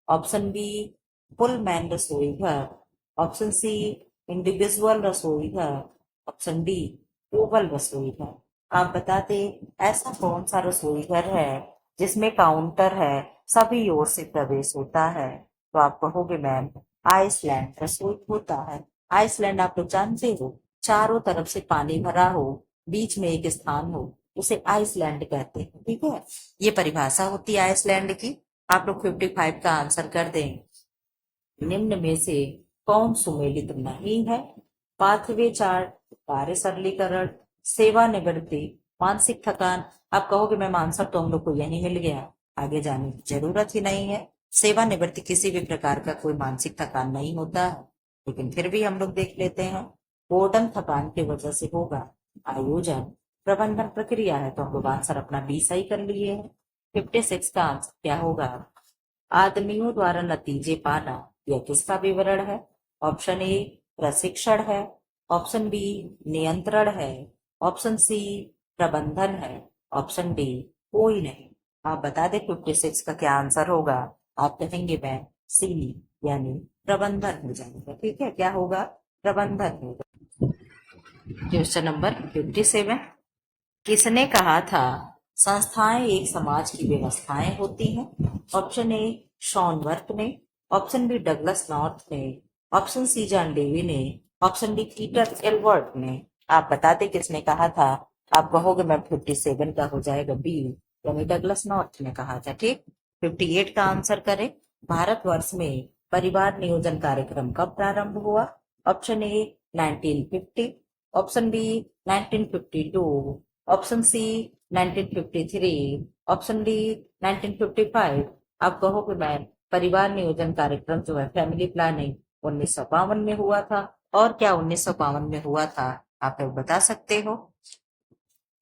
ऑप्शन बी पुलमैन रसोई घर, ऑप्शन सी इंडिविजुअल रसोई घर, ऑप्शन डी ओवल रसोई घर। आप बताते ऐसा कौन सा रसोई घर है जिसमें काउंटर है, सभी ओर से प्रवेश होता है? तो आप कहोगे मैम आइसलैंड रसोई होता है। आइसलैंड आप लोग जानते हो, चारों तरफ से पानी भरा हो, बीच में एक स्थान हो, उसे आइसलैंड कहते हैं, ठीक है। ये परिभाषा होती है आइसलैंड की। आप लोग 55 का आंसर कर दें। निम्न में से कौन सुमेलित नहीं है? पाथवे चार्ट, कार्य सरलीकरण, सेवानिवृत्ति, मानसिक थकान। आप कहोगे मैम आंसर तो हम लोग को यही मिल गया, आगे जाने की जरूरत ही नहीं है। सेवानिवृत्ति किसी भी प्रकार का कोई मानसिक थकान नहीं होता है, लेकिन फिर भी हम लोग देख लेते हैं। बोर्डम थकान की वजह से होगा। आयोजन प्रबंधन प्रक्रिया है, तो हम लोग आंसर अपना बी सही कर लिए हैं। 56 का आंसर क्या होगा? आदमियों द्वारा नतीजे पाना, यह किसका विवरण है? ऑप्शन ए प्रशिक्षण है, ऑप्शन बी नियंत्रण है, ऑप्शन सी प्रबंधन है, ऑप्शन डी कोई नहीं। आप बता दें 56 का क्या आंसर होगा? आप कहेंगे मैं सी, यानी प्रबंधन हो जाएगा, ठीक है। क्या होगा? प्रबंधन होगा। क्वेश्चन नंबर 57, किसने कहा था संस्थाएं एक समाज की व्यवस्थाएं होती हैं? ऑप्शन ए शॉन वर्क ने, ऑप्शन बी डगलस नॉर्थ ने, ऑप्शन सी जॉन डेवी ने, ऑप्शन डी पीटर एलवर्ट ने। आप बताते किसने कहा था? आप कहोगे मैं 57 का हो जाएगा बी, यानी डगलस नॉर्थ ने कहा था, ठीक। 58 का आंसर करें। भारतवर्ष में परिवार नियोजन कार्यक्रम कब प्रारंभ हुआ? Option A 1950, option B 1952, option C 1953, option D 1955। आप कहोगे मैम परिवार नियोजन कार्यक्रम जो है फैमिली प्लानिंग 1952 में हुआ था। और क्या 1952 में हुआ था? आप लोग बता सकते हो।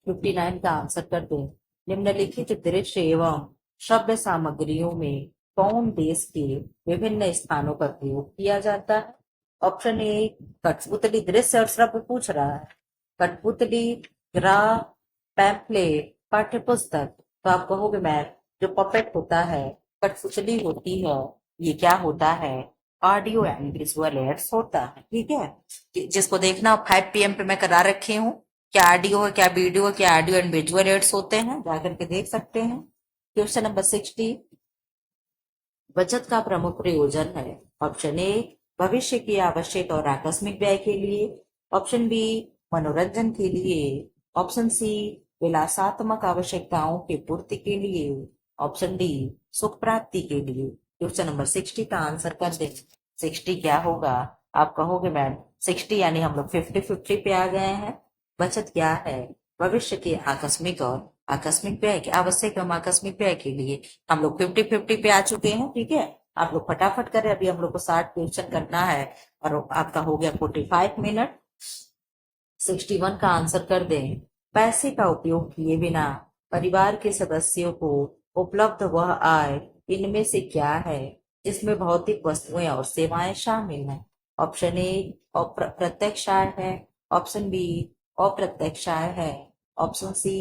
59 का आंसर कर दो। निम्नलिखित दृश्य एवं श्रव्य सामग्रियों में कौन देश के विभिन्न स्थानों पर प्रयोग किया जाता है? ऑप्शन ए कठपुतली, दृश्य और श्रव्य पूछ रहा है। कठपुतली, ग्राफ, पैम्पलेट, पाठ्य पुस्तक। तो आप कहोगे मैम जो पपेट होता है, कठपुतली होती है, ये क्या होता है? ऑडियो एंड विजुअल एड्स होता है, ठीक है। जिसको देखना 5 PM पे मैं करा रखी हूँ, क्या ऑडियो है, क्या वीडियो है, क्या ऑडियो एंड विजुअल एड्स होते हैं, जाकर के देख सकते हैं। क्वेश्चन नंबर 60, बचत का प्रमुख प्रयोजन है? ऑप्शन ए भविष्य की आवश्यक और आकस्मिक व्यय के लिए, ऑप्शन बी मनोरंजन के लिए, ऑप्शन सी विलासात्मक आवश्यकताओं की पूर्ति के लिए, ऑप्शन डी सुख प्राप्ति के लिए। क्वेश्चन नंबर 60 का आंसर कर दे। 60 क्या होगा? आप कहोगे मैम 60 यानी हम लोग 50-50 पे आ गए हैं। बचत क्या है? भविष्य के आकस्मिक और आकस्मिक व्यय के आवश्यक एवं आकस्मिक व्यय के लिए हम लोग 50-50 पे आ चुके हैं। ठीक है, आप लोग फटाफट करें, अभी हम लोग को 60 क्वेश्चन करना है और आपका हो गया 45 मिनट। 61 का आंसर कर दें। पैसे का उपयोग किए बिना परिवार के सदस्यों को उपलब्ध वह आय इनमें से क्या है जिसमें भौतिक वस्तुएं और सेवाएं शामिल हैं? ऑप्शन ए प्रत्यक्ष आय है, ऑप्शन बी अप्रत्यक्ष आय है, ऑप्शन सी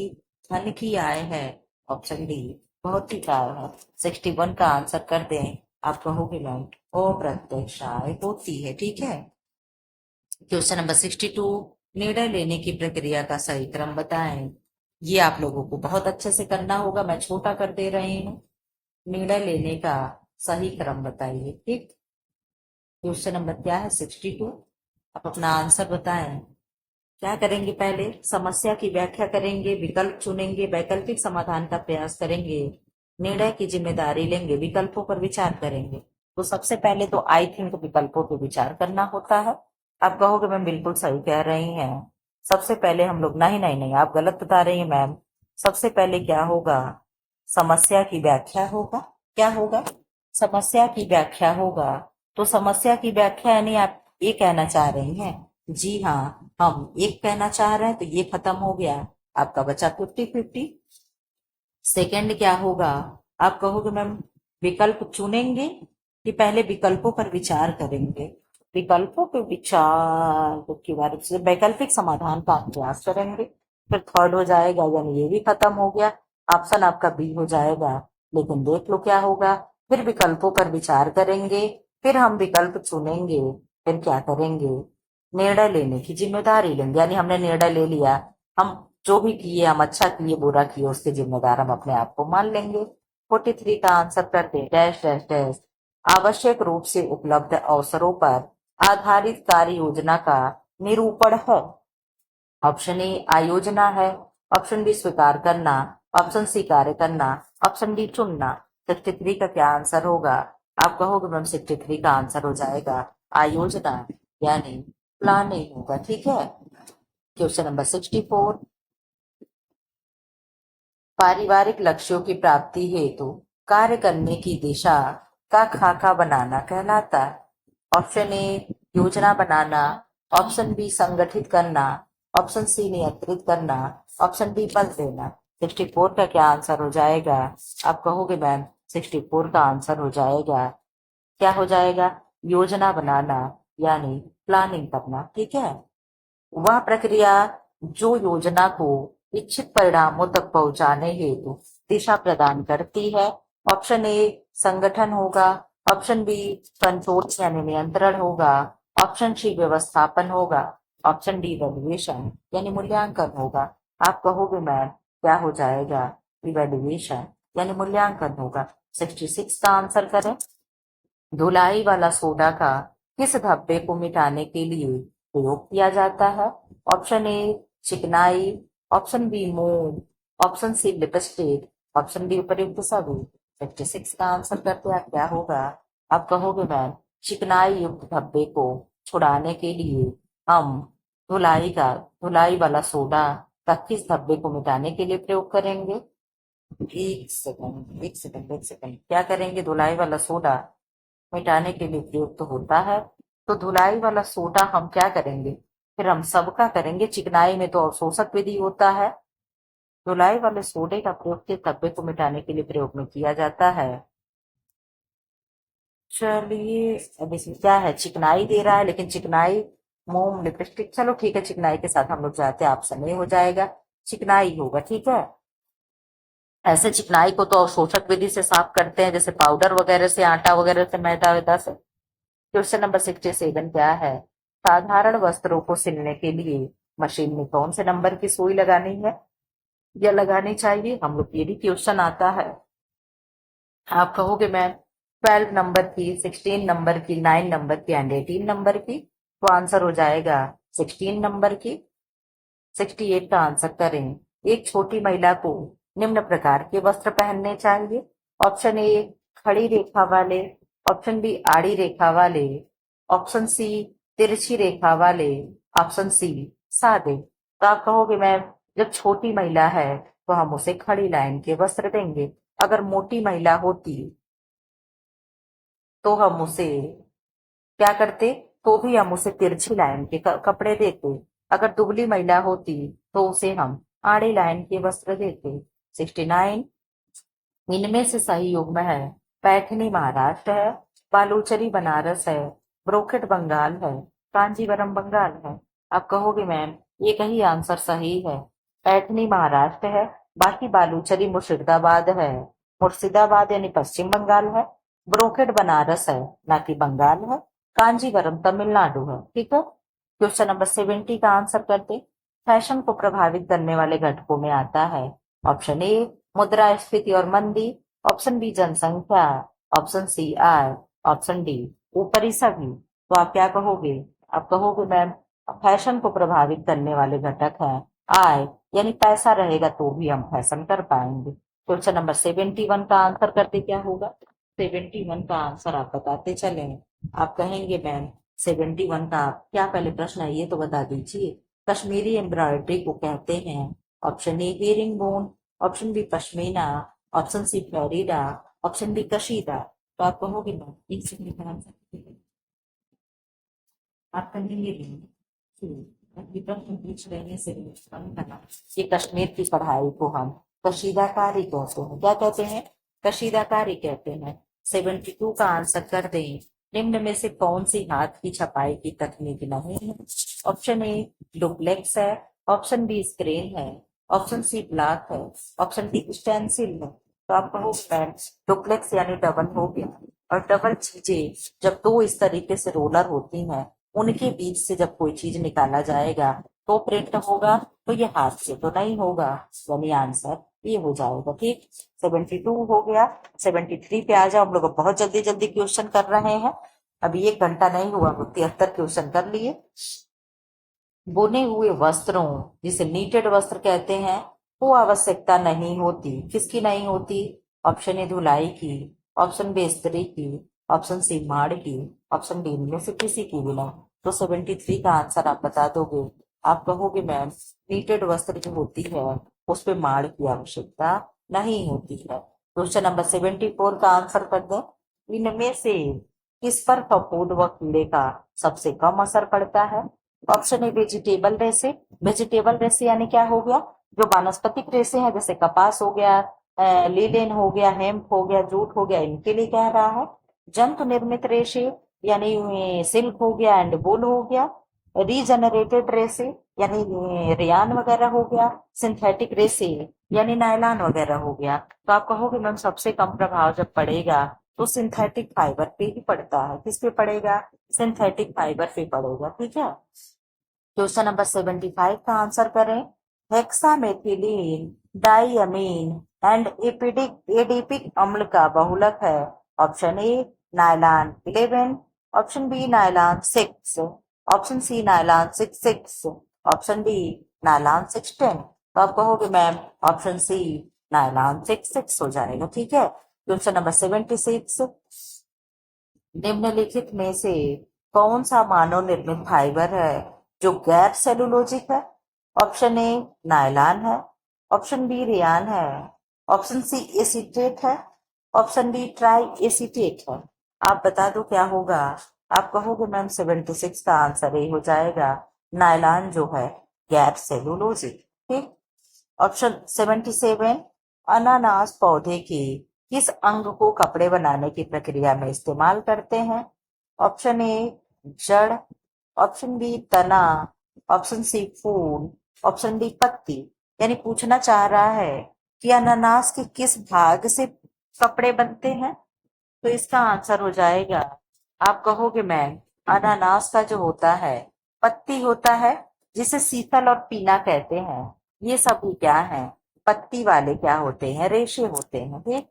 धन की आय है, ऑप्शन डी भौतिक आय है। 61 का आंसर कर दें। आप कहोगे मैम अप्रत्यक्ष आय होती है। ठीक है। क्वेश्चन नंबर 62, निर्णय लेने की प्रक्रिया का सही क्रम बताएं। ये आप लोगों को बहुत अच्छे से करना होगा, मैं छोटा कर दे रही हूँ। निर्णय लेने का सही क्रम बताइए। ठीक, क्वेश्चन नंबर क्या है? 62। आप अपना आंसर बताएं। क्या करेंगे? पहले समस्या की व्याख्या करेंगे, विकल्प चुनेंगे, वैकल्पिक समाधान का प्रयास करेंगे, निर्णय की जिम्मेदारी लेंगे, विकल्पों पर विचार करेंगे। तो सबसे पहले तो आई थिंक विकल्पों पर विचार करना होता है। आप कहोगे मैम बिल्कुल सही कह रही हैं। सबसे पहले हम लोग नहीं नहीं नहीं, आप गलत बता रही हैं मैम। सबसे पहले क्या होगा? समस्या की व्याख्या होगा। क्या होगा? समस्या की व्याख्या होगा। तो समस्या की व्याख्या यानी आप ये कहना चाह रही हैं? जी हाँ, हम एक कहना चाह रहे हैं, तो ये खत्म हो गया, आपका बचा 50-50। सेकंड क्या होगा? आप कहोगे मैम विकल्प चुनेंगे कि पहले विकल्पों पर विचार करेंगे? विकल्पों पर विचार के बारे में वैकल्पिक समाधान का प्रयास करेंगे। फिर थर्ड हो जाएगा, यानी ये भी खत्म हो गया, ऑप्शन आपका बी हो जाएगा। लेकिन देख लो क्या होगा, फिर विकल्पों पर विचार करेंगे, फिर हम विकल्प चुनेंगे, फिर क्या करेंगे? निर्णय लेने की जिम्मेदारी लेंगे। यानी हमने निर्णय ले लिया, हम जो भी किए, हम अच्छा किए बुरा किए, उसके जिम्मेदार हम अपने आप को मान लेंगे। 43 का आंसर करते डैश डैश डैश आवश्यक रूप से उपलब्ध अवसरों पर आधारित कार्य योजना का निरूपण है। ऑप्शन ए आयोजना है, ऑप्शन बी स्वीकार करना, ऑप्शन सी कार्य करना, ऑप्शन डी चुनना। 63 का क्या आंसर होगा? आप कहोगे मैम 63 का आंसर हो जाएगा आयोजना, यानी प्लानिंग होगा। ठीक है। क्वेश्चन नंबर 64, पारिवारिक लक्ष्यों की प्राप्ति हेतु कार्य करने की दिशा का खाका बनाना कहलाता है। ऑप्शन ए योजना बनाना, ऑप्शन बी संगठित करना, ऑप्शन सी नियंत्रित करना, ऑप्शन डी बल देना। 64 का क्या आंसर हो जाएगा? आप कहोगे मैम 64 का आंसर हो जाएगा, क्या हो जाएगा? योजना बनाना, यानी प्लानिंग करना। ठीक है। वह प्रक्रिया जो योजना को इच्छित परिणामों तक पहुंचाने हेतु दिशा प्रदान करती है। ऑप्शन ए संगठन होगा, ऑप्शन बी कंट्रोल यानी नियंत्रण होगा, ऑप्शन सी व्यवस्थापन होगा, ऑप्शन डी वैल्यूएशन यानी मूल्यांकन होगा। आप कहोगे मैम क्या हो जाएगा? इवैल्यूएशन यानी मूल्यांकन होगा। 66 का आंसर करें। धुलाई वाला सोडा का किस धब्बे को मिटाने के लिए प्रयोग किया जाता है? ऑप्शन ए चिकनाई, ऑप्शन बी मोम, option C lipstick, option D उपयुक्त सभी। 56 का आंसर करते हैं, क्या होगा? आप कहोगे मैम चिकनाई युक्त धब्बे को छुड़ाने के लिए हम धुलाई वाला सोडा का किस धब्बे को मिटाने के लिए प्रयोग करेंगे? एक सेकंड एक सेकंड एक सेकंड, क्या करेंगे? धुलाई वाला सोडा मिटाने के लिए प्रयुक्त होता है। तो धुलाई वाला सोडा हम क्या करेंगे? फिर हम सबका करेंगे। चिकनाई में तो अवशोषक विधि होता है। धुलाई वाले सोडे का प्रयोग के धब्बे को मिटाने के लिए प्रयोग में किया जाता है। चलिए, अब इसमें क्या है? चिकनाई दे रहा है, लेकिन चिकनाई मोम लिपस्टिक, चलो ठीक है, चिकनाई के साथ हम लोग जाते हैं, ऑप्शन ए हो जाएगा, चिकनाई होगा। ठीक है। ऐसे चिकनाई को तो अवशोषक विधि से साफ करते हैं, जैसे पाउडर वगैरह से, आटा वगैरह से, मैदा वैदा से। क्वेश्चन नंबर 67 क्या है? साधारण वस्त्रों को सिलने के लिए मशीन में कौन से नंबर की सुई लगानी है या लगानी चाहिए? हम लोग ये भी क्वेश्चन आता है। आप कहोगे मैम 12 नंबर की, 16 नंबर की, 9 नंबर की एंड 18 नंबर की। तो आंसर हो जाएगा 16 नंबर की 68 का आंसर करें। एक छोटी महिला को निम्न प्रकार के वस्त्र पहनने चाहिए। ऑप्शन ए खड़ी रेखा वाले, ऑप्शन बी आड़ी रेखा वाले, ऑप्शन सी तिरछी रेखा वाले, ऑप्शन सी सादे। तो आप कहोगे मैम जब छोटी महिला है तो हम उसे खड़ी लाइन के वस्त्र देंगे, अगर मोटी महिला होती तो हम उसे क्या करते, तो भी हम उसे तिरछी लाइन के कपड़े देते। अगर दुबली महिला होती तो उसे हम आड़ी लाइन के वस्त्र देते। 69 इनमें से सही युग्म है। पैठनी महाराष्ट्र है, बालूचरी बनारस है, ब्रोकेट बंगाल है, कांजीवरम बंगाल है। आप कहोगे मैम ये कहीं आंसर सही है। पैठनी महाराष्ट्र है, बाकी बालूचरी मुर्शिदाबाद है, मुर्शिदाबाद यानी पश्चिम बंगाल है, ब्रोकेट बनारस है ना कि बंगाल है, कांजीवरम तमिलनाडु है। ठीक है, क्वेश्चन नंबर 70 का आंसर करते। फैशन को प्रभावित करने वाले घटकों में आता है ऑप्शन ए मुद्रास्फीति और मंदी, ऑप्शन बी जनसंख्या, ऑप्शन सी आय, ऑप्शन डी ऊपरी सभी। तो आप क्या कहोगे, आप कहोगे मैम फैशन को प्रभावित करने वाले घटक हैं आय, यानी पैसा रहेगा तो भी हम फैशन कर पाएंगे। क्वेश्चन नंबर 71 का आंसर करते क्या होगा। 71 का आंसर आप बताते चले। आप कहेंगे मैम 71 का क्या पहले प्रश्न है ये तो बता दीजिए। कश्मीरी एम्ब्रॉयडरी को कहते हैं option A herringbone, option B pashmina, option C Florida, option D kashida. तो आप कहोगे ना एक सेकंड का आंसर आप कहेंगे कि प्रश्न पूछ रहे से ये कश्मीर की पढ़ाई को हम कशीदाकारी कहते हैं। क्या कहते हैं, कशीदाकारी कहते हैं। 72 का आंसर कर दें। निम्न में से कौन सी हाथ की छपाई की तकनीक नहीं है। ऑप्शन ए डुप्लेक्स है, ऑप्शन बी स्क्रीन है, ऑप्शन सी ब्लॉक है, ऑप्शन डी स्टेंसिल है। तो आप कहोगे मैम डुप्लेक्स यानी डबल हो गया, और डबल चीजें जब दो इस तरीके से रोलर होती हैं उनके बीच से जब कोई चीज निकाला जाएगा तो प्रिंट होगा, तो ये हाथ से तो नहीं होगा, यानी आंसर ये हो जाएगा। ठीक, 72 हो गया। 73 पे आ जाओ, हम लोग बहुत जल्दी जल्दी क्वेश्चन कर रहे हैं, अभी 1 घंटा नहीं हुआ 73 क्वेश्चन कर लिए। बुने हुए वस्त्रों जिसे नीटेड वस्त्र कहते हैं वो आवश्यकता नहीं होती, किसकी नहीं होती। ऑप्शन ए धुलाई की, ऑप्शन बी इस्त्री की, ऑप्शन सी माड़ की, ऑप्शन डी इनमें से किसी की भी नहीं। तो 73 का आंसर आप बता दोगे। आप कहोगे मैम नीटेड वस्त्र जो होती है उस पे माड़ की आवश्यकता नहीं होती है। क्वेश्चन नंबर 74 का आंसर कर दो। इनमें से किस पर फफूंद व कीड़े का सबसे कम असर पड़ता है। ऑप्शन ए वेजिटेबल रेसे, वेजिटेबल रेसे यानी क्या हो गया, जो वानस्पतिक रेसे हैं जैसे कपास हो गया, लीलेन हो गया, हेम्प हो गया, जूट हो गया, इनके लिए कह रहा है। जंतु निर्मित रेशे यानी सिल्क हो गया एंड वूल हो गया, रीजनरेटेड रेसे यानी रेयान वगैरह हो गया, सिंथेटिक रेसे यानी नायलॉन वगैरह हो गया। तो आप कहोगे मैम सबसे कम प्रभाव जब पड़ेगा तो सिंथेटिक फाइबर पे ही पड़ता है। किस पे पड़ेगा, सिंथेटिक फाइबर पे पड़ेगा। ठीक है, क्वेश्चन नंबर 75 का आंसर करें। हेक्सामेथिलीन डाइअमीन एंड एडिपिक अम्ल का बहुलक है। Option A nylon 11, option B nylon 6, option C nylon 6 option D nylon 610। तो आप कहोगे मैम ऑप्शन सी नायलॉन 6 हो जाएगा। ठीक है, क्वेश्चन नंबर 76। निम्नलिखित में से कौन सा मानव निर्मित फाइबर है जो गैर सेलुलोजिक है। ऑप्शन ए नायलॉन है, ऑप्शन बी रेयान है, ऑप्शन सी एसीटेट है, ऑप्शन डी ट्राई एसीटेट है। आप बता दो क्या होगा। आप कहोगे मैम 76 का आंसर ए हो जाएगा, नायलॉन जो है गैर सेलुलोजिक। ठीक, ऑप्शन 77। अनानास पौधे के किस अंग को कपड़े बनाने की प्रक्रिया में इस्तेमाल करते हैं। ऑप्शन ए जड़, ऑप्शन बी तना, ऑप्शन सी फूल, ऑप्शन डी पत्ती। यानी पूछना चाह रहा है कि अनानास के किस भाग से कपड़े बनते हैं। तो इसका आंसर हो जाएगा, आप कहोगे मैम अनानास का जो होता है पत्ती होता है जिसे सीतल और पीना कहते हैं, ये सब क्या है, पत्ती वाले क्या होते हैं, रेशे होते हैं। ठीक,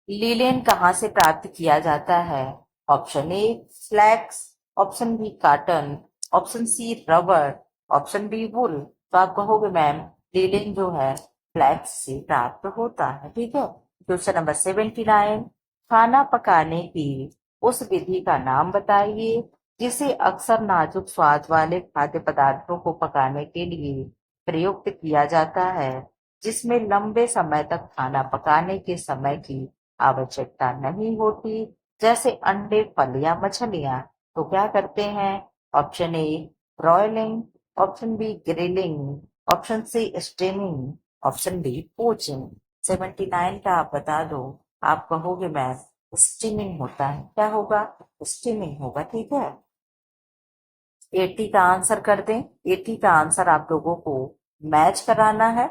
लीलेन कहाँ से प्राप्त किया जाता है। Option A flax, option B cotton, option C rubber, option B wool. तो आप कहोगे मैम लीलिंग जो है फ्लैक्स से प्राप्त होता है। ठीक है। क्वेश्चन नंबर 79, खाना पकाने की उस विधि का नाम बताइए जिसे अक्सर नाजुक स्वाद वाले खाद्य पदार्थों को पकाने के लिए प्रयुक्त किया जाता है, जिसमें लंबे समय तक खाना पकाने के समय की आवश्यकता नहीं होती, जैसे अंडे, फल या मछलियां। तो क्या करते हैं? Option A broiling, option B grilling, option C steaming, option D poaching. 79 का आप बता दो। आप कहोगे मैम स्टीमिंग होता है। क्या होगा? स्टीमिंग होगा। ठीक है। 80 का आंसर कर दें। 80 का आंसर आप लोगों को मैच कराना है।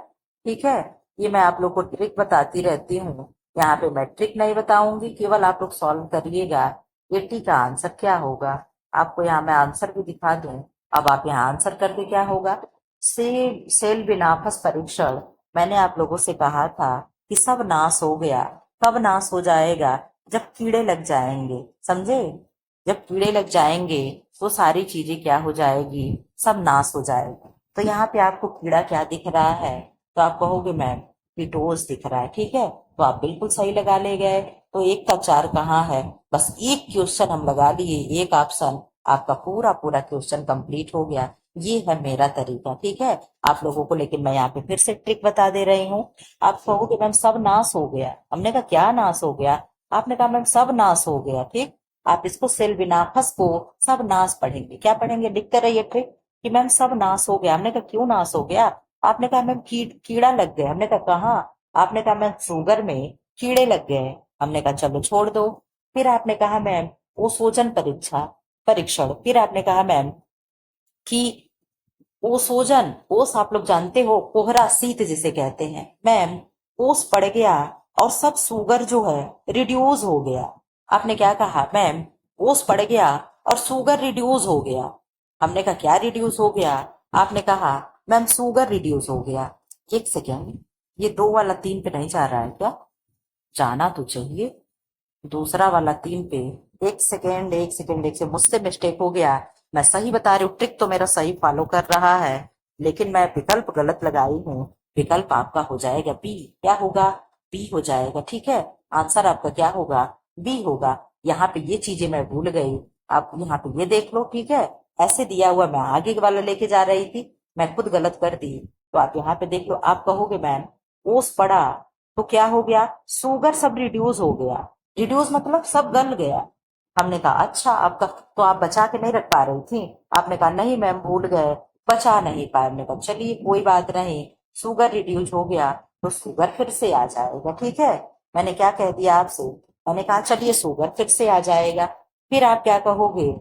ठीक है। ये मैं आप लोग को ट्रिक बताती रहती हूँ, यहाँ पे मैं ट्रिक नहीं बताऊंगी, केवल आप लोग सॉल्व करिएगा। 80 का आंसर क्या होगा? आपको यहाँ मैं आंसर भी दिखा दूं। अब आप यहाँ आंसर कर दे। क्या होगा? सेल विनाफस परीक्षण। मैंने आप लोगों से कहा था कि सब नाश हो गया। कब नाश हो जाएगा? जब कीड़े लग जाएंगे। समझे? जब कीड़े लग जाएंगे तो सारी चीजें क्या हो जाएगी? सब नाश हो जाएगा। तो यहाँ पे आपको कीड़ा क्या दिख रहा है? तो आप कहोगे मैम कीटोस दिख रहा है। ठीक है। तो आप बिल्कुल सही लगा ले गए। तो एक का चार कहाँ है? बस एक क्वेश्चन हम लगा लिए, एक ऑप्शन, आपका पूरा पूरा क्वेश्चन कंप्लीट हो गया। ये है मेरा तरीका। ठीक है। आप लोगों को लेकिन मैं यहाँ पे फिर से ट्रिक बता दे रही हूँ। आप कहोगे मैम सब नाश हो गया। हमने कहा क्या नाश हो गया? आपने कहा मैम सब नाश हो गया। ठीक। आप इसको सेल विनाफस को सब नाश पढ़ेंगे। क्या पढ़ेंगे? लिखते रहिए ट्रिक कि मैम सब नाश हो गया। हमने कहा क्यों नाश हो गया? आपने कहा मैम कीड़ा लग गया। हमने कहा कहाँ? आपने कहा मैम शुगर में कीड़े लग गए। हमने कहा चलो छोड़ दो। फिर आपने कहा मैम ओसोजन परीक्षण। फिर आपने कहा मैम कि ओसोजन, ओस आप लोग जानते हो कोहरा शीत जिसे कहते हैं। मैम ओस पड़ गया और सब शुगर जो है रिड्यूस हो गया। आपने क्या कहा? मैम ओस पड़ गया और शुगर रिड्यूस हो गया। हमने कहा क्या रिड्यूस हो गया? आपने कहा मैम शुगर रिड्यूस हो गया। एक सेकेंड, ये दो वाला तीन पे नहीं जा रहा है क्या? जाना तो चाहिए। दूसरा वाला तीन पे। एक सेकेंड एक सेकेंड एक सेकेंड, मुझसे मिस्टेक हो गया। मैं सही बता रही हूँ, ट्रिक तो मेरा सही फॉलो कर रहा है, लेकिन मैं विकल्प गलत लगाई हूँ। विकल्प आपका हो जाएगा बी। क्या होगा? बी हो जाएगा। ठीक है। आंसर आपका क्या होगा? बी होगा। यहाँ पे ये चीजें मैं भूल गई। आप यहाँ पे ये देख लो। ठीक है। ऐसे दिया हुआ मैं आगे वाला लेके जा रही थी, मैं खुद गलत कर दी। तो आप यहाँ पे देख लो। आप कहोगे मैम ओस पड़ा तो क्या हो गया? शुगर सब रिड्यूस हो गया। रिड्यूस मतलब सब गल गया। हमने कहा अच्छा आपका, तो आप बचा के नहीं रख पा रही थी? आपने कहा नहीं मैम भूल गए, बचा नहीं पाए। हमने कहा चलिए कोई बात नहीं, शुगर रिड्यूस हो गया तो शुगर फिर से आ जाएगा। ठीक है। मैंने क्या कह दिया आपसे? मैंने कहा चलिए शुगर फिर से आ जाएगा। फिर आप क्या कहोगे?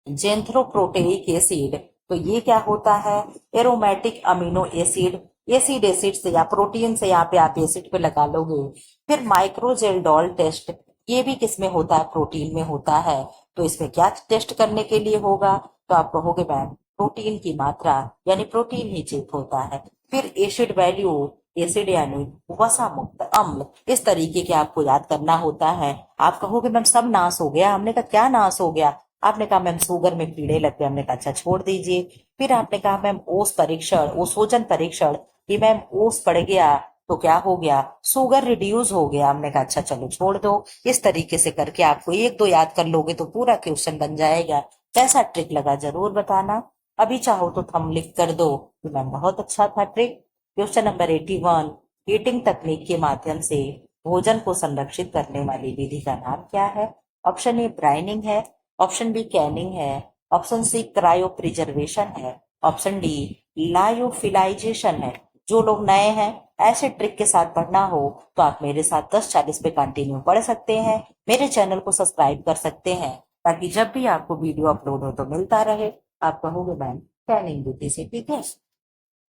जेंथ्रोप्रोटेइक एसिड। तो ये क्या होता है? Aromatic amino acid. Acid acid से या प्रोटीन से यहाँ पे आप एसिड पे लगा लोगे। फिर माइक्रोजेल्डोल टेस्ट, ये भी किसमें होता है? प्रोटीन में होता है। तो इसमें क्या टेस्ट करने के लिए होगा? तो आप कहोगे मैम प्रोटीन की मात्रा, यानी प्रोटीन ही चेक होता है। फिर एसिड वैल्यू, एसिड यानी वसा मुक्त अम्ल, इस तरीके के आपको याद करना होता है। आप कहोगे मैम सब नाश हो गया। हमने कहा क्या नाश हो गया? आपने कहा मैम शुगर में कीड़े लग गए। हमने कहा अच्छा छोड़ दीजिए। फिर आपने कहा मैम ओस परीक्षण, ओसोजन परीक्षण, कि मैम ओस पड़ गया तो क्या हो गया? शुगर रिड्यूस हो गया। हमने कहा अच्छा चलो छोड़ दो। इस तरीके से करके आपको एक दो याद कर लोगे तो पूरा क्वेश्चन बन जाएगा। कैसा ट्रिक लगा जरूर बताना। अभी चाहो तो थंब लिख कर दो कि मैम बहुत अच्छा था ट्रिक। क्वेश्चन नंबर 81, हीटिंग तकनीक के माध्यम से भोजन को संरक्षित करने वाली विधि का नाम क्या है? ऑप्शन ए ब्राइनिंग है, ऑप्शन बी कैनिंग है, ऑप्शन सी क्रायो प्रिजर्वेशन है, ऑप्शन डी लायोफिलाइजेशन है। जो लोग नए हैं, ऐसे ट्रिक के साथ पढ़ना हो तो आप मेरे साथ 10:40 पे कंटिन्यू पढ़ सकते हैं। मेरे चैनल को सब्सक्राइब कर सकते हैं ताकि जब भी आपको वीडियो अपलोड हो तो मिलता रहे। आप कहोगे मैम कैनिंग विधि से। ठीक है।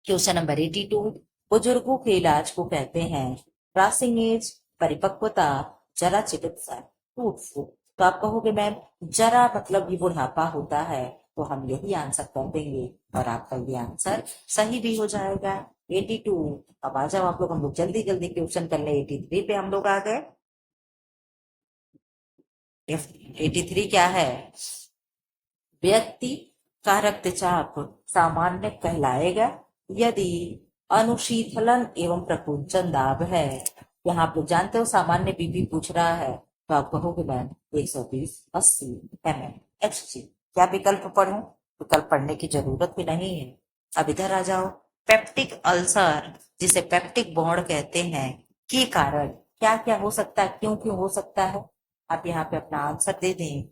क्वेश्चन नंबर 82, बुजुर्गों के इलाज को कहते हैं क्रॉसिंग एज, परिपक्वता, जरा चिकित्सा, टूट फूट। तो आप कहोगे मैम जरा मतलब ये बुढ़ापा होता है, तो हम यही आंसर कर देंगे और आपका ये आंसर सही भी हो जाएगा। 82। अब आ जाओ आप लोग, हम लोग जल्दी जल्दी क्वेश्चन कर ले। 83 पे हम लोग आ गए। 83 क्या है? व्यक्ति का रक्तचाप सामान्य कहलाएगा यदि अनुशीतलन एवं प्रकुंचन दाब है। यहाँ आप लोग जानते हो सामान्य बीपी पूछ रहा है तो आप कहोगे मैम 120/80 mm। क्या विकल्प पढ़ूं? विकल्प पढ़ने की जरूरत भी नहीं है। अब इधर आ जाओ। पेप्टिक अल्सर जिसे पेप्टिक बॉन्ड कहते हैं के कारण क्या क्या हो सकता है, क्यों क्यों हो सकता है, आप यहाँ पे अपना आंसर दे दें।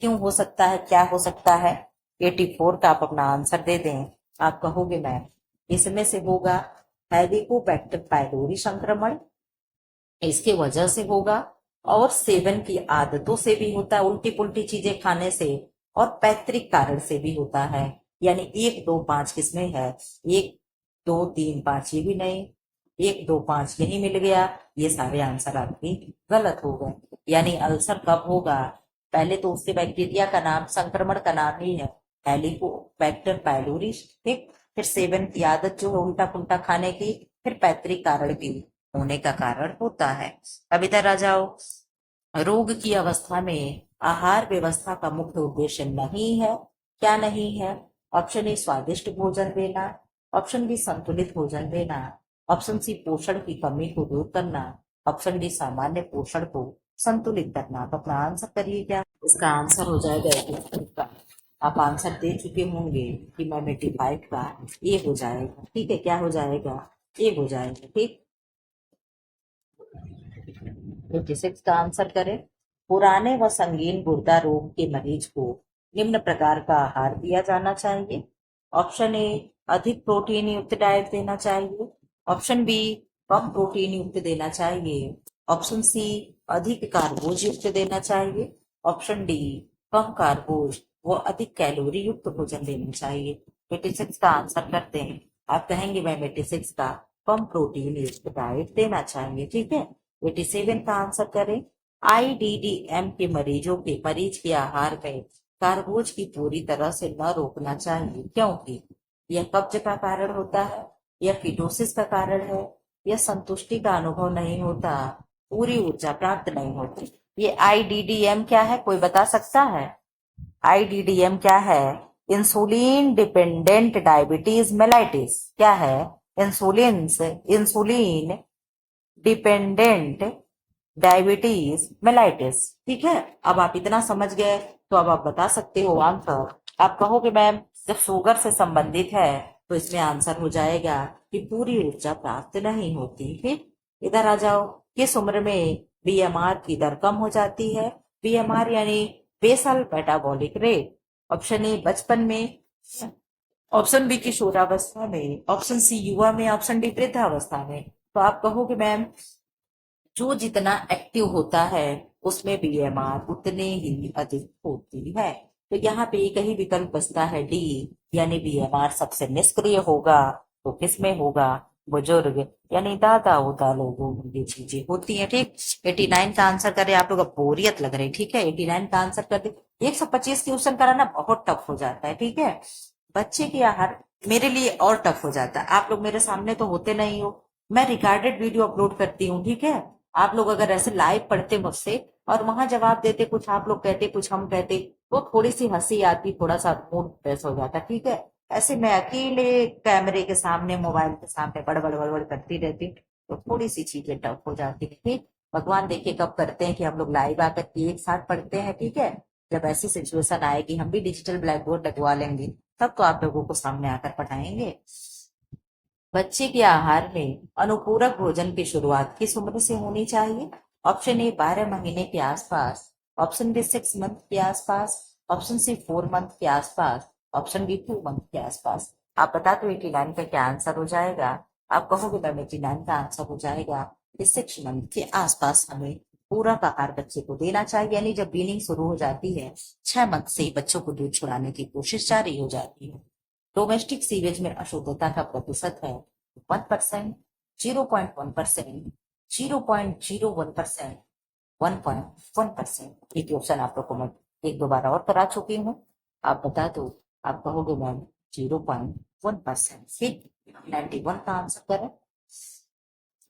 क्यों हो सकता है, क्या हो सकता है, 84 का आप अपना आंसर दे दें। आप कहोगे मैम इसमें से होगा हेलिकोबैक्टर पायलोरी संक्रमण, इसके वजह से होगा, और सेवन की आदतों से भी होता है, उल्टी पुल्टी चीजें खाने से, और पैतृक कारण से भी होता है। यानी 1, 2, 5 किसमें है, 1, 2, 3, 5 ये भी नहीं, 1, 2, 5 यही मिल गया। ये सारे आंसर आपके गलत हो गए। यानी अल्सर कब होगा, पहले तो उसके बैक्टीरिया का नाम, संक्रमण का नाम ही है हेलिकोबैक्टर पायलोरी, ठीक। फिर सेवन की आदत जो है उल्टा पुल्टा खाने की, फिर पैतृक कारण भी होने का कारण होता है। अब इधर आ जाओ। रोग की अवस्था में आहार व्यवस्था का मुख्य उद्देश्य नहीं है। क्या नहीं है? ऑप्शन ए स्वादिष्ट भोजन देना, ऑप्शन बी संतुलित भोजन देना, ऑप्शन सी पोषण की कमी को दूर करना, ऑप्शन डी सामान्य पोषण को संतुलित करना। आप अपना आंसर करिए। क्या इसका आंसर हो जाएगा 81 का। आप आंसर दे चुके होंगे कि मैं 85 का ये हो जाएगा, ठीक है। क्या हो जाएगा? ये हो जाएगा, ठीक। 86 का आंसर करें। पुराने व संगीन गुर्दा रोग के मरीज को निम्न प्रकार का आहार दिया जाना चाहिए। ऑप्शन ए अधिक प्रोटीन युक्त डाइट देना चाहिए, ऑप्शन बी कम प्रोटीन युक्त देना चाहिए, ऑप्शन सी अधिक कार्बोज युक्त देना चाहिए, ऑप्शन डी कम कार्बोज व अधिक कैलोरी युक्त भोजन देना चाहिए। 86 का आंसर करते हैं। आप कहेंगे मैं 86 का कम प्रोटीन युक्त डाइट देना चाहिए, ठीक है। 87 का आंसर करें। आईडीडीएम के मरीज के आहार में कार्बोज की पूरी तरह से न रोकना चाहिए, क्योंकि यह कब्ज का कारण होता है, यह कीटोसिस का कारण है, यह संतुष्टि का अनुभव नहीं होता, पूरी ऊर्जा प्राप्त नहीं होती। ये आईडीडीएम क्या है, कोई बता सकता है? आईडीडीएम क्या है? Insulin dependent diabetes mellitus. क्या है? इंसुलिन डिपेंडेंट डायबिटीज मेलाइटिस, ठीक है। अब आप इतना समझ गए तो अब आप बता सकते हो आंसर। आप कहोगे मैम जब शुगर से संबंधित है तो इसमें आंसर हो जाएगा कि पूरी ऊर्जा प्राप्त नहीं होती। ठीक, इधर आ जाओ। किस उम्र में बीएमआर की दर कम हो जाती है? बीएमआर यानी basal metabolic rate. Option A बचपन में, ऑप्शन बी किशोरावस्था में, ऑप्शन सी युवा में, ऑप्शन डी वृद्धावस्था में। तो आप कहोगे मैम जो जितना एक्टिव होता है उसमें बीएमआर उतने ही अधिक होती है। तो यहाँ पे एक ही विकल्प बचता है डी, यानी बीएमआर सबसे निष्क्रिय होगा। तो किसमें होगा? बुजुर्ग यानी दादा उदा लोगों में ये चीजें होती है। ठीक, 89 का आंसर करें। आप लोग अब बोरियत लग रही, ठीक है। 89 का आंसर कर दे। 125 क्वेश्चन कराना बहुत टफ हो जाता है, ठीक है। बच्चे की आहार मेरे लिए और टफ हो जाता है। आप लोग मेरे सामने तो होते नहीं हो, मैं रिकॉर्डेड वीडियो अपलोड करती हूँ, ठीक है। आप लोग अगर ऐसे लाइव पढ़ते मुझसे और वहां जवाब देते, कुछ आप लोग कहते कुछ हम कहते, तो थोड़ी सी हंसी आती, थोड़ा सा मूड फ्रेश हो जाता, ठीक है। ऐसे मैं अकेले कैमरे के सामने, मोबाइल के सामने बड़बड़ बड़बड़ करती रहती तो थोड़ी सी चीजें टफ हो जाती है। ठीक, भगवान देखिए कब करते हैं कि हम लोग लाइव आकर के एक साथ पढ़ते हैं, ठीक है। जब ऐसी सिचुएशन आएगी हम भी डिजिटल ब्लैक बोर्ड लगवा लेंगे, तब तो आप लोगों को सामने आकर पढ़ाएंगे। बच्चे के आहार में अनुपूरक भोजन की शुरुआत किस उम्र से होनी चाहिए? ऑप्शन ए 12 महीने के आसपास, ऑप्शन बी 6 मंथ के आसपास, ऑप्शन सी 4 मंथ के आसपास, ऑप्शन बी 2 मंथ के आसपास। आप बता दो 89 का क्या आंसर हो जाएगा? आप कहोगे मैम 89 का आंसर हो जाएगा कि 6 मंथ के आसपास हमें पूरक आहार बच्चे को देना चाहिए। यानी जब वीनिंग शुरू हो जाती है 6 मंथ से ही बच्चों को दूध छुड़ाने की कोशिश जारी हो जाती है। डोमेस्टिक सीवेज में अशुद्धता का प्रतिशत है 1%, 0.1%, 0.01%, 1.1%। ये क्वेश्चन आप लोग को मैं 1-2 बार और करा चुकी हूँ। आप बता दो। आप कहोगे मैम 0.1%। ठीक, 91 का आंसर करें।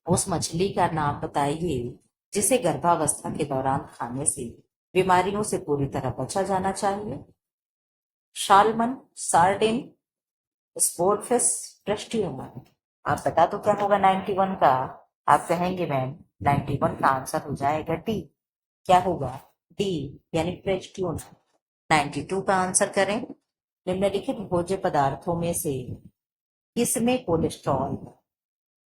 उस मछली का नाम बताइए जिसे गर्भावस्था के दौरान खाने से बीमारियों से पूरी तरह बचा जाना चाहिए। सालमन, सार्डिन, स्पोर्टफिश, ब्रेस्टियोमन। आप बता दो क्या होगा 91 का। आप कहेंगे मैम 91 का आंसर हो जाएगा डी। क्या होगा? डी, यानी ब्रेस्टियोमन। 92 का आंसर करें। निम्नलिखित भोज्य पदार्थों में से किसमें कोलेस्ट्रॉल?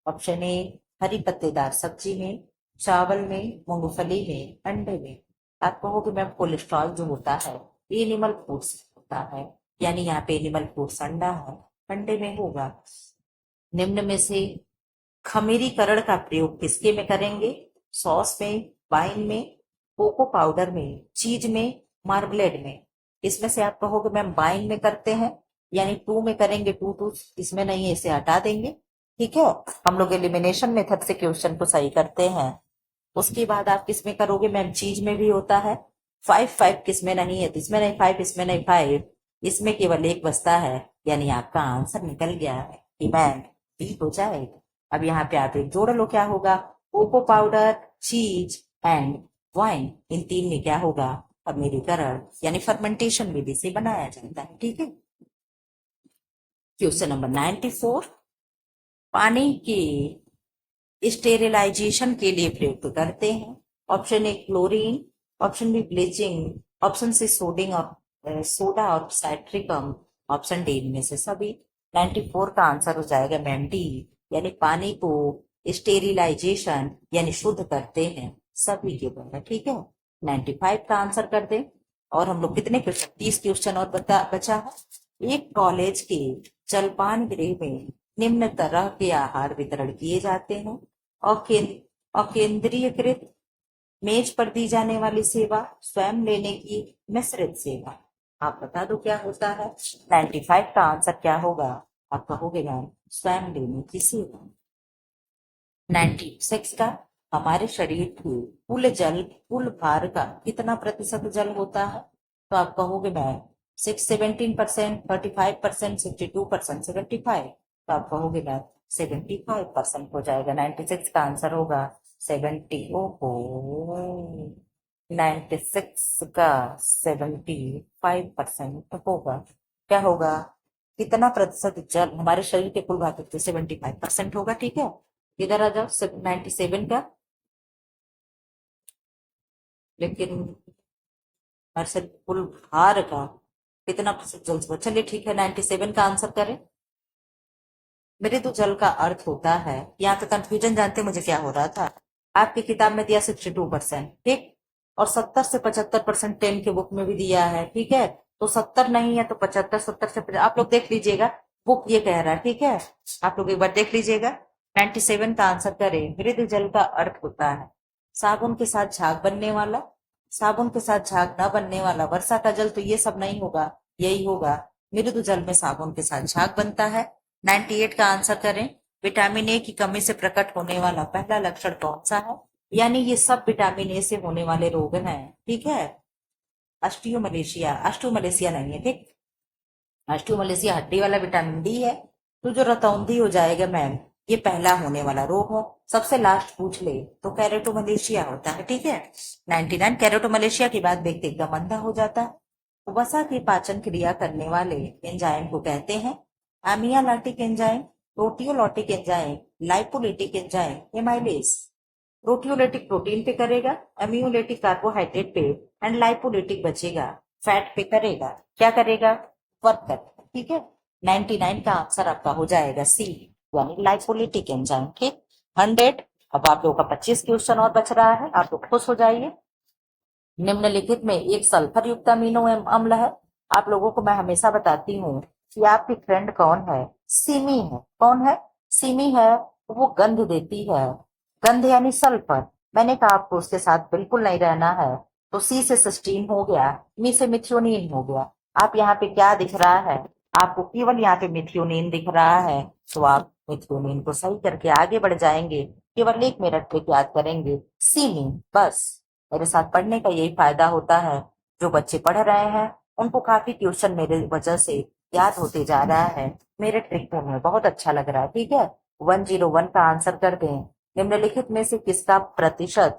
ऑप्शन ए, हरी पत्तेदार सब्जी में, चावल में, मूंगफली में, अंडे में। आप कहोगे मैम कोलेस्ट्रॉल जो होता है ये एनिमल फूड्स होता है, यानी यहाँ पे एनिमल फूड्स अंडा है, अंडे में होगा। निम्न में से खमीरीकरण का प्रयोग किसके में करेंगे? सॉस में, वाइन में, कोको पाउडर में, चीज में, मार्मलेड में। इसमें से आप कहोगे मैम वाइन में करते हैं, यानी टू में करेंगे, टू टू इसमें नहीं है, इसे हटा देंगे। ठीक है, हम लोग एलिमिनेशन मेथड से क्वेश्चन को सही करते हैं। उसके बाद आप किस में करोगे मैम? चीज में भी होता है। फाइव फाइव किस में नहीं है, तो इसमें नहीं फाइव, इसमें नहीं फाइव, इसमें केवल एक बचता है, यानी आपका आंसर निकल गया है कि मैम बी हो जाएगा। अब यहाँ पे आप एक जोड़ लो, क्या होगा? कोको पाउडर, चीज एंड वाइन, इन तीन में क्या होगा? खमीरीकरण, यानी फर्मेंटेशन विधि से बनाया जाता है। ठीक है। क्वेश्चन नंबर 94, पानी के स्टेरिलाइजेशन के लिए प्रयुक्त करते हैं। Option A chlorine, option B bleaching, option C सोडिंग और सोडा और साइट्रिकम, ऑप्शन डी इनमें से सभी। 94 का आंसर हो जाएगा मैम डी, यानी पानी को स्टेरिलाइजेशन यानी शुद्ध करते हैं सभी के द्वारा। ठीक है, 95 का आंसर कर दे। और हम लोग कितने क्वेश्चन, 30 क्वेश्चन और बचा है। एक कॉलेज के जलपान गृह में निम्न तरह के आहार वितरण किए जाते हैं। अकेंद्रीयकृत, मेज पर दी जाने वाली सेवा, स्वयं लेने की मिश्रित सेवा। आप बता दो क्या होता है। 95 का आंसर क्या होगा? आप कहोगे मैम स्वयं लेने की सेवा। 96 का, हमारे शरीर के कुल भार का कितना प्रतिशत जल होता है? तो आप कहोगे मैम 17%, 35%, 62%, 75। तो आप कहोगे मैम 75% हो जाएगा। 96 का आंसर होगा 70। ओहो, 96 का 75% होगा। क्या होगा? कितना प्रतिशत जल हमारे शरीर के कुल भार का? 75% होगा। ठीक है, इधर आ जाओ 97 का। लेकिन हमारे शरीर के कुल भार का कितना प्रतिशत जल? चलिए ठीक है, 97 का आंसर करें। मेरे तो जल का अर्थ होता है, यहाँ पे कंफ्यूजन जानते मुझे क्या हो रहा था। आपकी किताब में दिया 62%, ठीक, और 70 से 75% 10 के बुक में भी दिया है। ठीक है, तो 70 नहीं है तो 75, 70 से 50, आप लोग देख लीजिएगा, बुक ये कह रहा है। ठीक है, आप लोग एक बार देख लीजिएगा। 97 का आंसर करें। मृद जल का अर्थ होता है साबुन के साथ झाग बनने वाला, साबुन के साथ झाग न बनने वाला, वर्षा का जल तो ये सब नहीं होगा, यही होगा। मृदु जल में साबुन के साथ झाग बनता है। 98 का आंसर करें। विटामिन ए की कमी से प्रकट होने वाला पहला लक्षण कौन सा है? यानी ये सब विटामिन ए से होने वाले रोग हैं। ठीक है, अष्टियोमलेशिया, अष्टोमलेशिया नहीं है। ठीक, अष्टोमलेशिया हड्डी वाला विटामिन डी है। तो जो रतौंधी हो जाएगा मैम, ये पहला होने वाला रोग हो। सबसे लास्ट पूछ ले तो कैरेटोमलेशिया होता है। ठीक है, 99 कैरेटोमलेशिया के बाद व्यक्ति एकदम अंधा हो जाता है। वसा की पाचन क्रिया करने वाले एंजाइम को कहते हैं amylolytic enzyme, proteolytic enzyme, lipolytic enzyme, amylase. Proteolytic protein पे करेगा, एमियोलिटिक कार्बोहाइड्रेट पे, एंड लाइपोलिटिक बचेगा, फैट पे करेगा। क्या करेगा? वर्क कर। ठीक है, 99 का आंसर आपका हो जाएगा सी, यानी लाइपोलिटिक एंजाइम। ठीक, 100। अब आप लोगों का 25 क्वेश्चन और बच रहा है, आप लोग खुश हो जाइए। निम्नलिखित में एक सल्फर युक्त अमीनो अम्ल है। आप लोगों को मैं हमेशा बताती हूँ कि आपकी फ्रेंड कौन है? सीमी है। कौन है? सीमी है। वो गंध देती है, गंध यानी सल्फर। मैंने कहा आपको उसके साथ बिल्कुल नहीं रहना है, तो सी से सिस्टीन हो गया, मी से मिथ्योनीन हो गया। आप यहाँ पे क्या दिख रहा है? आपको केवल यहाँ पे मिथ्योनीन दिख रहा है, तो आप मिथ्योनीन को सही करके आगे बढ़ जाएंगे। केवल 1 मिनट पे याद करेंगे सीमी, बस। मेरे साथ पढ़ने का यही फायदा होता है। जो बच्चे पढ़ रहे हैं उनको काफी ट्यूशन मेरे वजह से याद होते जा रहा है। मेरे ट्रिक में बहुत अच्छा लग रहा है। ठीक है, 101 का आंसर कर दें। निम्नलिखित में से किसका प्रतिशत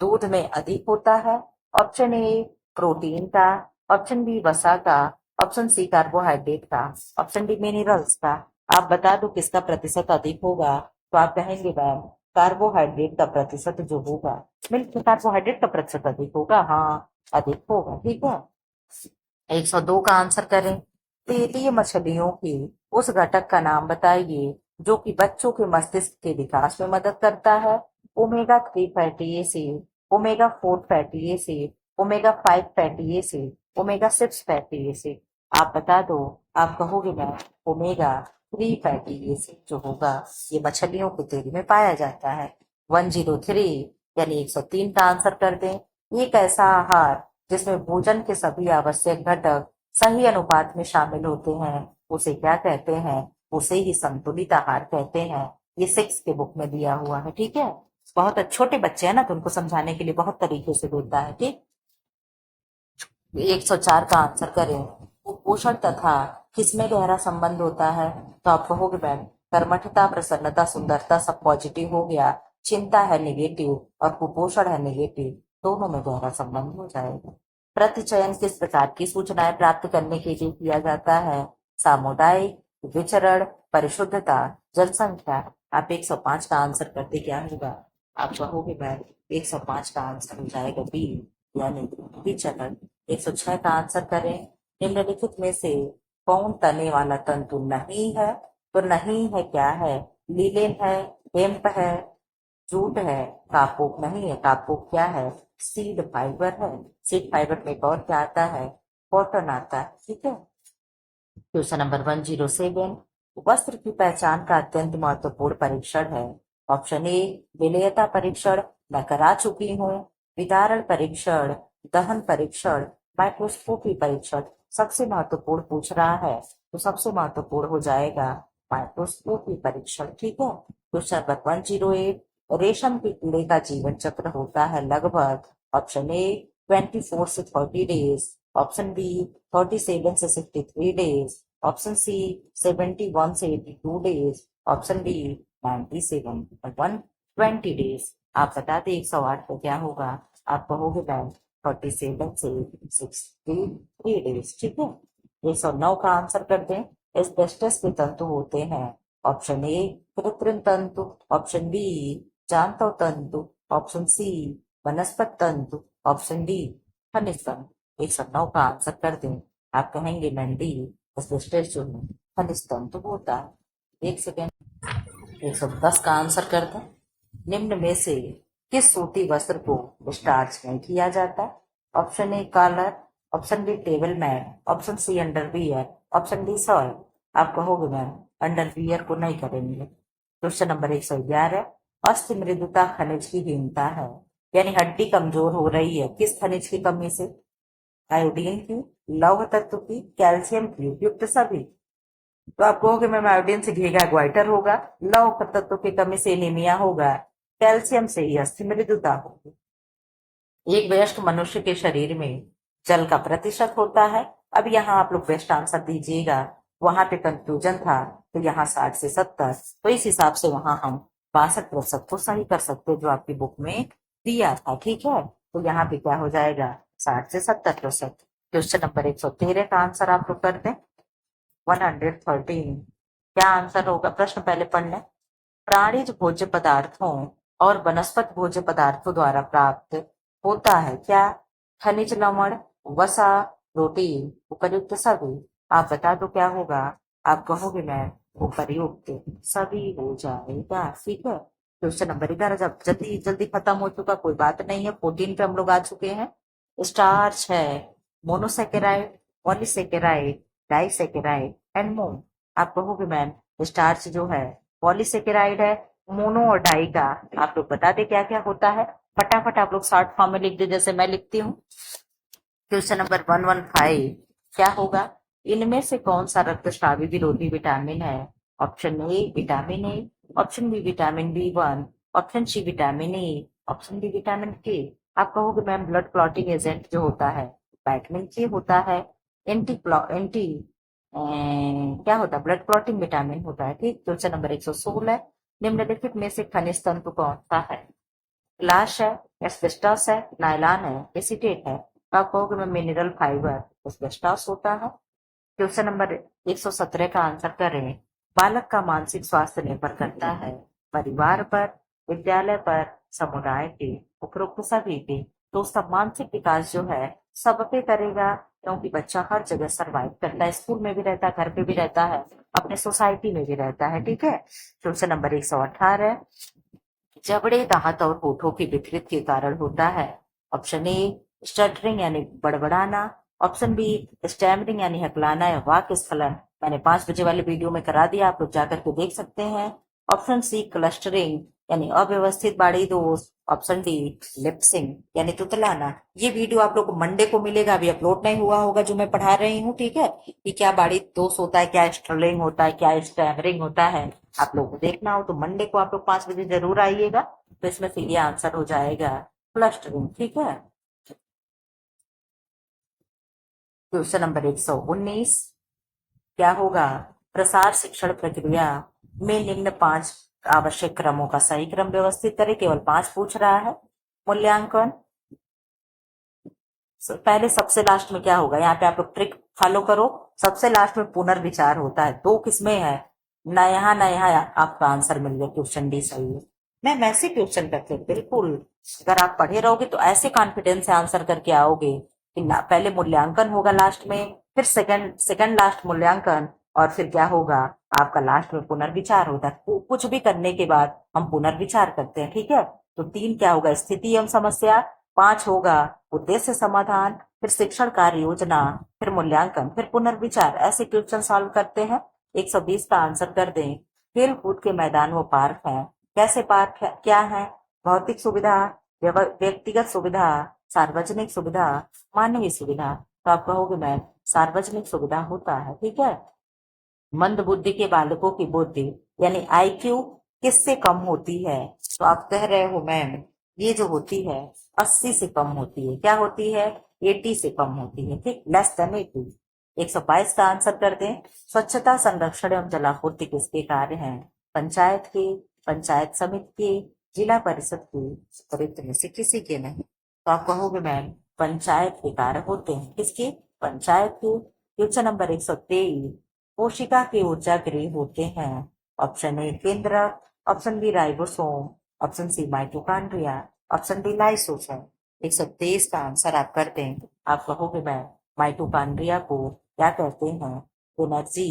दूध में अधिक होता है? ऑप्शन ए प्रोटीन का, ऑप्शन बी वसा का, ऑप्शन सी कार्बोहाइड्रेट का, ऑप्शन डी मिनरल्स का। आप बता दो किसका प्रतिशत अधिक होगा, तो आप कहेंगे मैम कार्बोहाइड्रेट का प्रतिशत जो होगा, मिल्क में कार्बोहाइड्रेट का प्रतिशत अधिक होगा, हाँ अधिक होगा, ठीक है। 102 का आंसर करें। तेलीय मछलियों के उस घटक का नाम बताइए जो कि बच्चों के मस्तिष्क के विकास में मदद करता है। Omega 3 fatty acid, omega 4 fatty acid, omega 5 fatty acid, omega 6 fatty acid. आप बता दो, आप कहोगे मैम ओमेगा 3 फैटी एसिड जो होगा ये मछलियों के तेल में पाया जाता है। 103 यानी 103 का आंसर कर दें। एक ऐसा आहार जिसमें भोजन के सभी आवश्यक घटक सही अनुपात में शामिल होते हैं उसे क्या कहते हैं, उसे ही संतुलित आहार कहते हैं। ये 6 के बुक में दिया हुआ है, ठीक है। बहुत छोटे बच्चे हैं ना, तो उनको समझाने के लिए बहुत तरीके से देता है, ठीक। 104 का आंसर करें। कुपोषण तथा किसमें गहरा संबंध होता है, तो आप कहोगे मैम कर्मठता, प्रसन्नता, सुंदरता सब पॉजिटिव हो गया, चिंता है नेगेटिव और कुपोषण है नेगेटिव, दोनों में गहरा संबंध हो जाएगा। प्रतिचयन किस प्रकार की सूचनाएं प्राप्त करने के लिए किया जाता है, सामुदायिक, विचरण, परिशुद्धता, जनसंख्या। आप 105 का आंसर करते क्या होगा, आप कहोगे मैम 105 का आंसर हो जाएगा बी यानी विचरण। 106 का आंसर करें। निम्नलिखित में से कौन तने वाला तंतु नहीं है, तो नहीं है क्या है, लीलेन है, हेम्प है, जूट है, कापोक नहीं है, कापोक क्या है, सीड फाइबर है। सीड फाइबर में एक और क्या आता है, कॉटन आता है, ठीक है। क्वेश्चन नंबर 107, वस्त्र की पहचान का अत्यंत महत्वपूर्ण परीक्षण है। ऑप्शन ए विलेयता परीक्षण, मैं करा चुकी हूँ, विदारण परीक्षण, दहन परीक्षण, माइक्रोस्कोपी परीक्षण। सबसे महत्वपूर्ण पूछ रहा है तो सबसे महत्वपूर्ण हो जाएगा माइक्रोस्कोपी परीक्षण, ठीक है। क्वेश्चन नंबर 108, रेशम के कीड़े का जीवन चक्र होता है लगभग, ऑप्शन ए 24 से 30 डेज, ऑप्शन बी 37 से 63 डेज, ऑप्शन सी 71 से 82 डेज, ऑप्शन डी 97 120 डेज। आप बता दें 108 को क्या होगा, आप कहोगे मैम 47 से 63 डेज, ठीक है। 109 का आंसर कर दें। एस्बेस्टस के तंतु होते हैं, ऑप्शन ए कृत्रिम तंतु, ऑप्शन बी जांतव तंतु, ऑप्शन सी वनस्पत तंतु, ऑप्शन डी खनिज तंतु। 109 का आंसर कर दें, आप कहेंगे मंडी एस्बेस्टस जो है खनिज तंतु होता है। 1 सेकेंड। 110 का आंसर कर दें। निम्न में से किस सूती वस्त्र को स्टार्च नहीं किया जाता, option A collar, option B table mat, option C underwear, option D shawl. आप कहोगे मैम अंडरवियर को नहीं करेंगे। क्वेश्चन नंबर 111, अस्थि मृदुता खनिज की हीनता है, यानी हड्डी कमजोर हो रही है किस खनिज की कमी से, आयोडीन की, लौह तत्व की, कैल्शियम की, युक्त सभी। तो आप कहोगे मैम आयोडीन से घेगा ग्वाइटर होगा, लौह तत्व की कमी से एनीमिया होगा, कैल्शियम से ही अस्थि मृदुता होगी। एक वयस्क मनुष्य के शरीर में जल का प्रतिशत होता है। अब यहाँ आप लोग बेस्ट आंसर दीजिएगा, वहां पे कंफ्यूजन था तो यहाँ 60 से 70, तो इस हिसाब से वहां हम 62% को सही कर सकते जो आपकी बुक में दिया था, ठीक है। तो यहाँ पे क्या हो जाएगा 60 से 70%। क्वेश्चन नंबर 113 का आंसर आप लोग कर दें। 113 क्या आंसर होगा, प्रश्न पहले पढ़ लें। प्राणिज भोज्य पदार्थों और वनस्पत भोज्य पदार्थों द्वारा प्राप्त होता है क्या, खनिज लवण, वसा, प्रोटीन, उपर्युक्त सभी। आप बता दो क्या होगा, आप कहोगे मैं उपर्युक्त सभी हो जाएगा, ठीक है। क्वेश्चन नंबर 11 जब जल्दी जल्दी खत्म हो चुका, कोई बात नहीं है, 14 पे हम लोग आ चुके हैं। स्टार्च है मोनोसेकेराइड, पॉलीसेकेराइड, डाइसेकेराइड एंड मोन। आप कहोगे मैम स्टार्च जो है पॉलीसेकेराइड है, मोनो और डाई का आप लोग बता दे क्या क्या होता है, फटाफट आप लोग शॉर्ट फॉर्म में लिख दे जैसे मैं लिखती हूँ। क्वेश्चन नंबर 115 क्या होगा, इनमें से कौन सा रक्तस्रावी विरोधी विटामिन है, option A vitamin A, option B vitamin B 1, option C vitamin A, option D vitamin K. आप कहोगे मैम ब्लड क्लॉटिंग एजेंट जो होता है विटामिन के होता है, एंटी एंटी क्या होता है ब्लड क्लॉटिंग विटामिन होता है, ठीक। क्वेश्चन नंबर 116, निम्नलिखित में से खनिज तंतु कौन सा है, ग्लास है, एस्बेस्टॉस है, नायलॉन है, एसीटेट है। तो आप कहोगे मैं मिनरल फाइबर एस्बेस्टॉस होता है। क्वेश्चन नंबर 117 का आंसर करें। बालक का मानसिक स्वास्थ्य निर्भर करता है परिवार पर, विद्यालय पर, समुदाय के, उपरोक्त सभी पे। तो उसका मानसिक विकास जो है सब पे करेगा, क्योंकि बच्चा हर जगह सरवाइव करता है, स्कूल में भी रहता है, घर पे भी रहता है, अपने सोसाइटी में भी रहता है। ठीक है। क्वेश्चन नंबर 118, जबड़े, दांत और होठों की विकृत के कारण होता है। ऑप्शन ए स्टटरिंग यानी बड़बड़ाना, ऑप्शन बी स्टैमरिंग यानी हकलाना या वाक स्खलन। मैंने 5 बजे वाले वीडियो में करा दिया, आप लोग जाकर के देख सकते हैं। ऑप्शन सी क्लस्टरिंग यानी अव्यवस्थित बाड़ी दोष, ऑप्शन डी लिप्सिंग यानी तुतलाना। ये वीडियो आप लोग को मंडे को मिलेगा, अभी अपलोड नहीं हुआ होगा, जो मैं पढ़ा रही हूँ। ठीक है, कि क्या बाड़ी दोष होता है, क्या स्टर्लिंग होता है, क्या स्टैमरिंग होता है। आप लोग को देखना हो तो मंडे को आप लोग 5 बजे जरूर आइएगा। तो इसमें से ये आंसर हो जाएगा क्लस्टरिंग। ठीक है। क्वेश्चन नंबर 119, क्या होगा? प्रसार शिक्षण प्रक्रिया में निम्न 5 आवश्यक क्रमों का सही क्रम व्यवस्थित करें। केवल 5 पूछ रहा है। मूल्यांकन, पहले सबसे लास्ट में क्या होगा, यहाँ पे आप लोग ट्रिक फॉलो करो। सबसे लास्ट में पुनर्विचार होता है। 2 किसमें है, ना यहाँ ना यहाँ, आपका आंसर मिल गया। क्वेश्चन डी सही है। मैम ऐसे क्वेश्चन करते हैं बिल्कुल, अगर आप पढ़े रहोगे तो ऐसे कॉन्फिडेंस से आंसर करके आओगे कि पहले मूल्यांकन होगा लास्ट में, फिर सेकंड लास्ट मूल्यांकन, और फिर क्या होगा आपका लास्ट में पुनर्विचार होता है। कुछ भी करने के बाद हम पुनर्विचार करते हैं। ठीक है। तो 3 क्या होगा, स्थिति एवं समस्या, 5 होगा उद्देश्य समाधान, फिर शिक्षण कार्य योजना, फिर मूल्यांकन, फिर पुनर्विचार। ऐसे क्वेश्चन सॉल्व करते हैं। 120 का आंसर कर दें। खेल कूद के मैदान व पार्क हैं। कैसे पार्क है, क्या है? भौतिक सुविधा, व्यक्तिगत सुविधा, सार्वजनिक सुविधा, मानवीय सुविधा। तो आप कहोगे मैम सार्वजनिक सुविधा होता है। ठीक है। मंद बुद्धि के बालकों की बुद्धि यानी आईक्यू किससे कम होती है? तो आप कह रहे हो मैम ये जो होती है 80 से कम होती है। क्या होती है? 80 से कम होती है। ठीक, लेस देन 80। 122 का आंसर कर दें। स्वच्छता, संरक्षण एवं जलापूर्ति किसके कार्य हैं? पंचायत के, पंचायत समिति के, जिला परिषद के, प्रयुक्त में से किसी के नहीं। तो आप कहोगे मैम पंचायत के कार्य होते हैं। किसके? पंचायत के। क्वेश्चन नंबर 123, कोशिका के ऊर्जा गृह होते हैं। ऑप्शन ए केंद्रक, option B ribosome, option C mitochondria, option D lysosome. 123 का आंसर आप करते हैं। आप कहोगे मैं माइटोकॉन्ड्रिया को क्या कहते हैं? एनर्जी,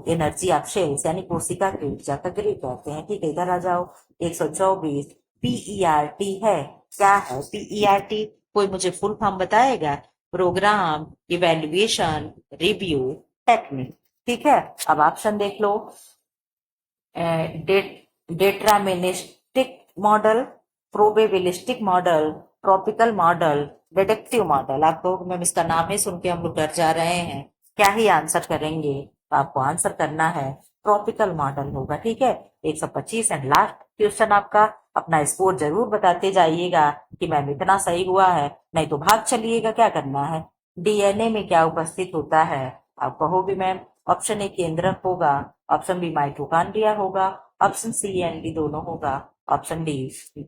एनर्जी ऑफ सेल्स यानी कोशिका की ऊर्जा का गृह कहते हैं। ठीक है, इधर आ जाओ। 124 पीईआरटी है। क्या है पीईआरटी? कोई मुझे फुल फॉर्म बताएगा? Program evaluation review technique. ठीक है। अब ऑप्शन देख लो। Deterministic model, probabilistic model, tropical model, deductive model. आपको मैम इसका नाम ही सुन के हम लोग डर जा रहे हैं। क्या ही आंसर करेंगे? तो आपको आंसर करना है ट्रॉपिकल मॉडल होगा। ठीक है। 125 एंड लास्ट क्वेश्चन आपका। अपना स्कोर जरूर बताते जाइएगा कि मैम इतना सही हुआ है, नहीं तो भाग चलिएगा। क्या करना है? डीएनए में क्या उपस्थित होता है? आप कहोगे मैम ऑप्शन ए केंद्रक होगा, ऑप्शन बी माइटोकॉन्ड्रिया होगा, ऑप्शन सी एंड डी दोनों होगा, ऑप्शन डी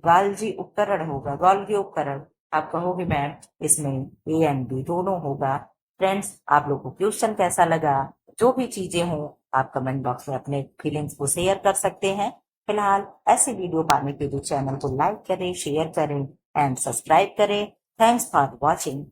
गाल्जी उपकरण होगा, गॉल्गी उपकरण। आप कहोगे मैम इसमें ए एंड बी दोनों होगा। फ्रेंड्स, आप लोग को क्वेश्चन कैसा लगा? जो भी चीजें हों आप कमेंट बॉक्स में अपने फीलिंग्स को शेयर कर सकते हैं। फिलहाल ऐसे वीडियो पाने के लिए चैनल को लाइक करें, शेयर करें एंड सब्सक्राइब करें। Thanks for watching.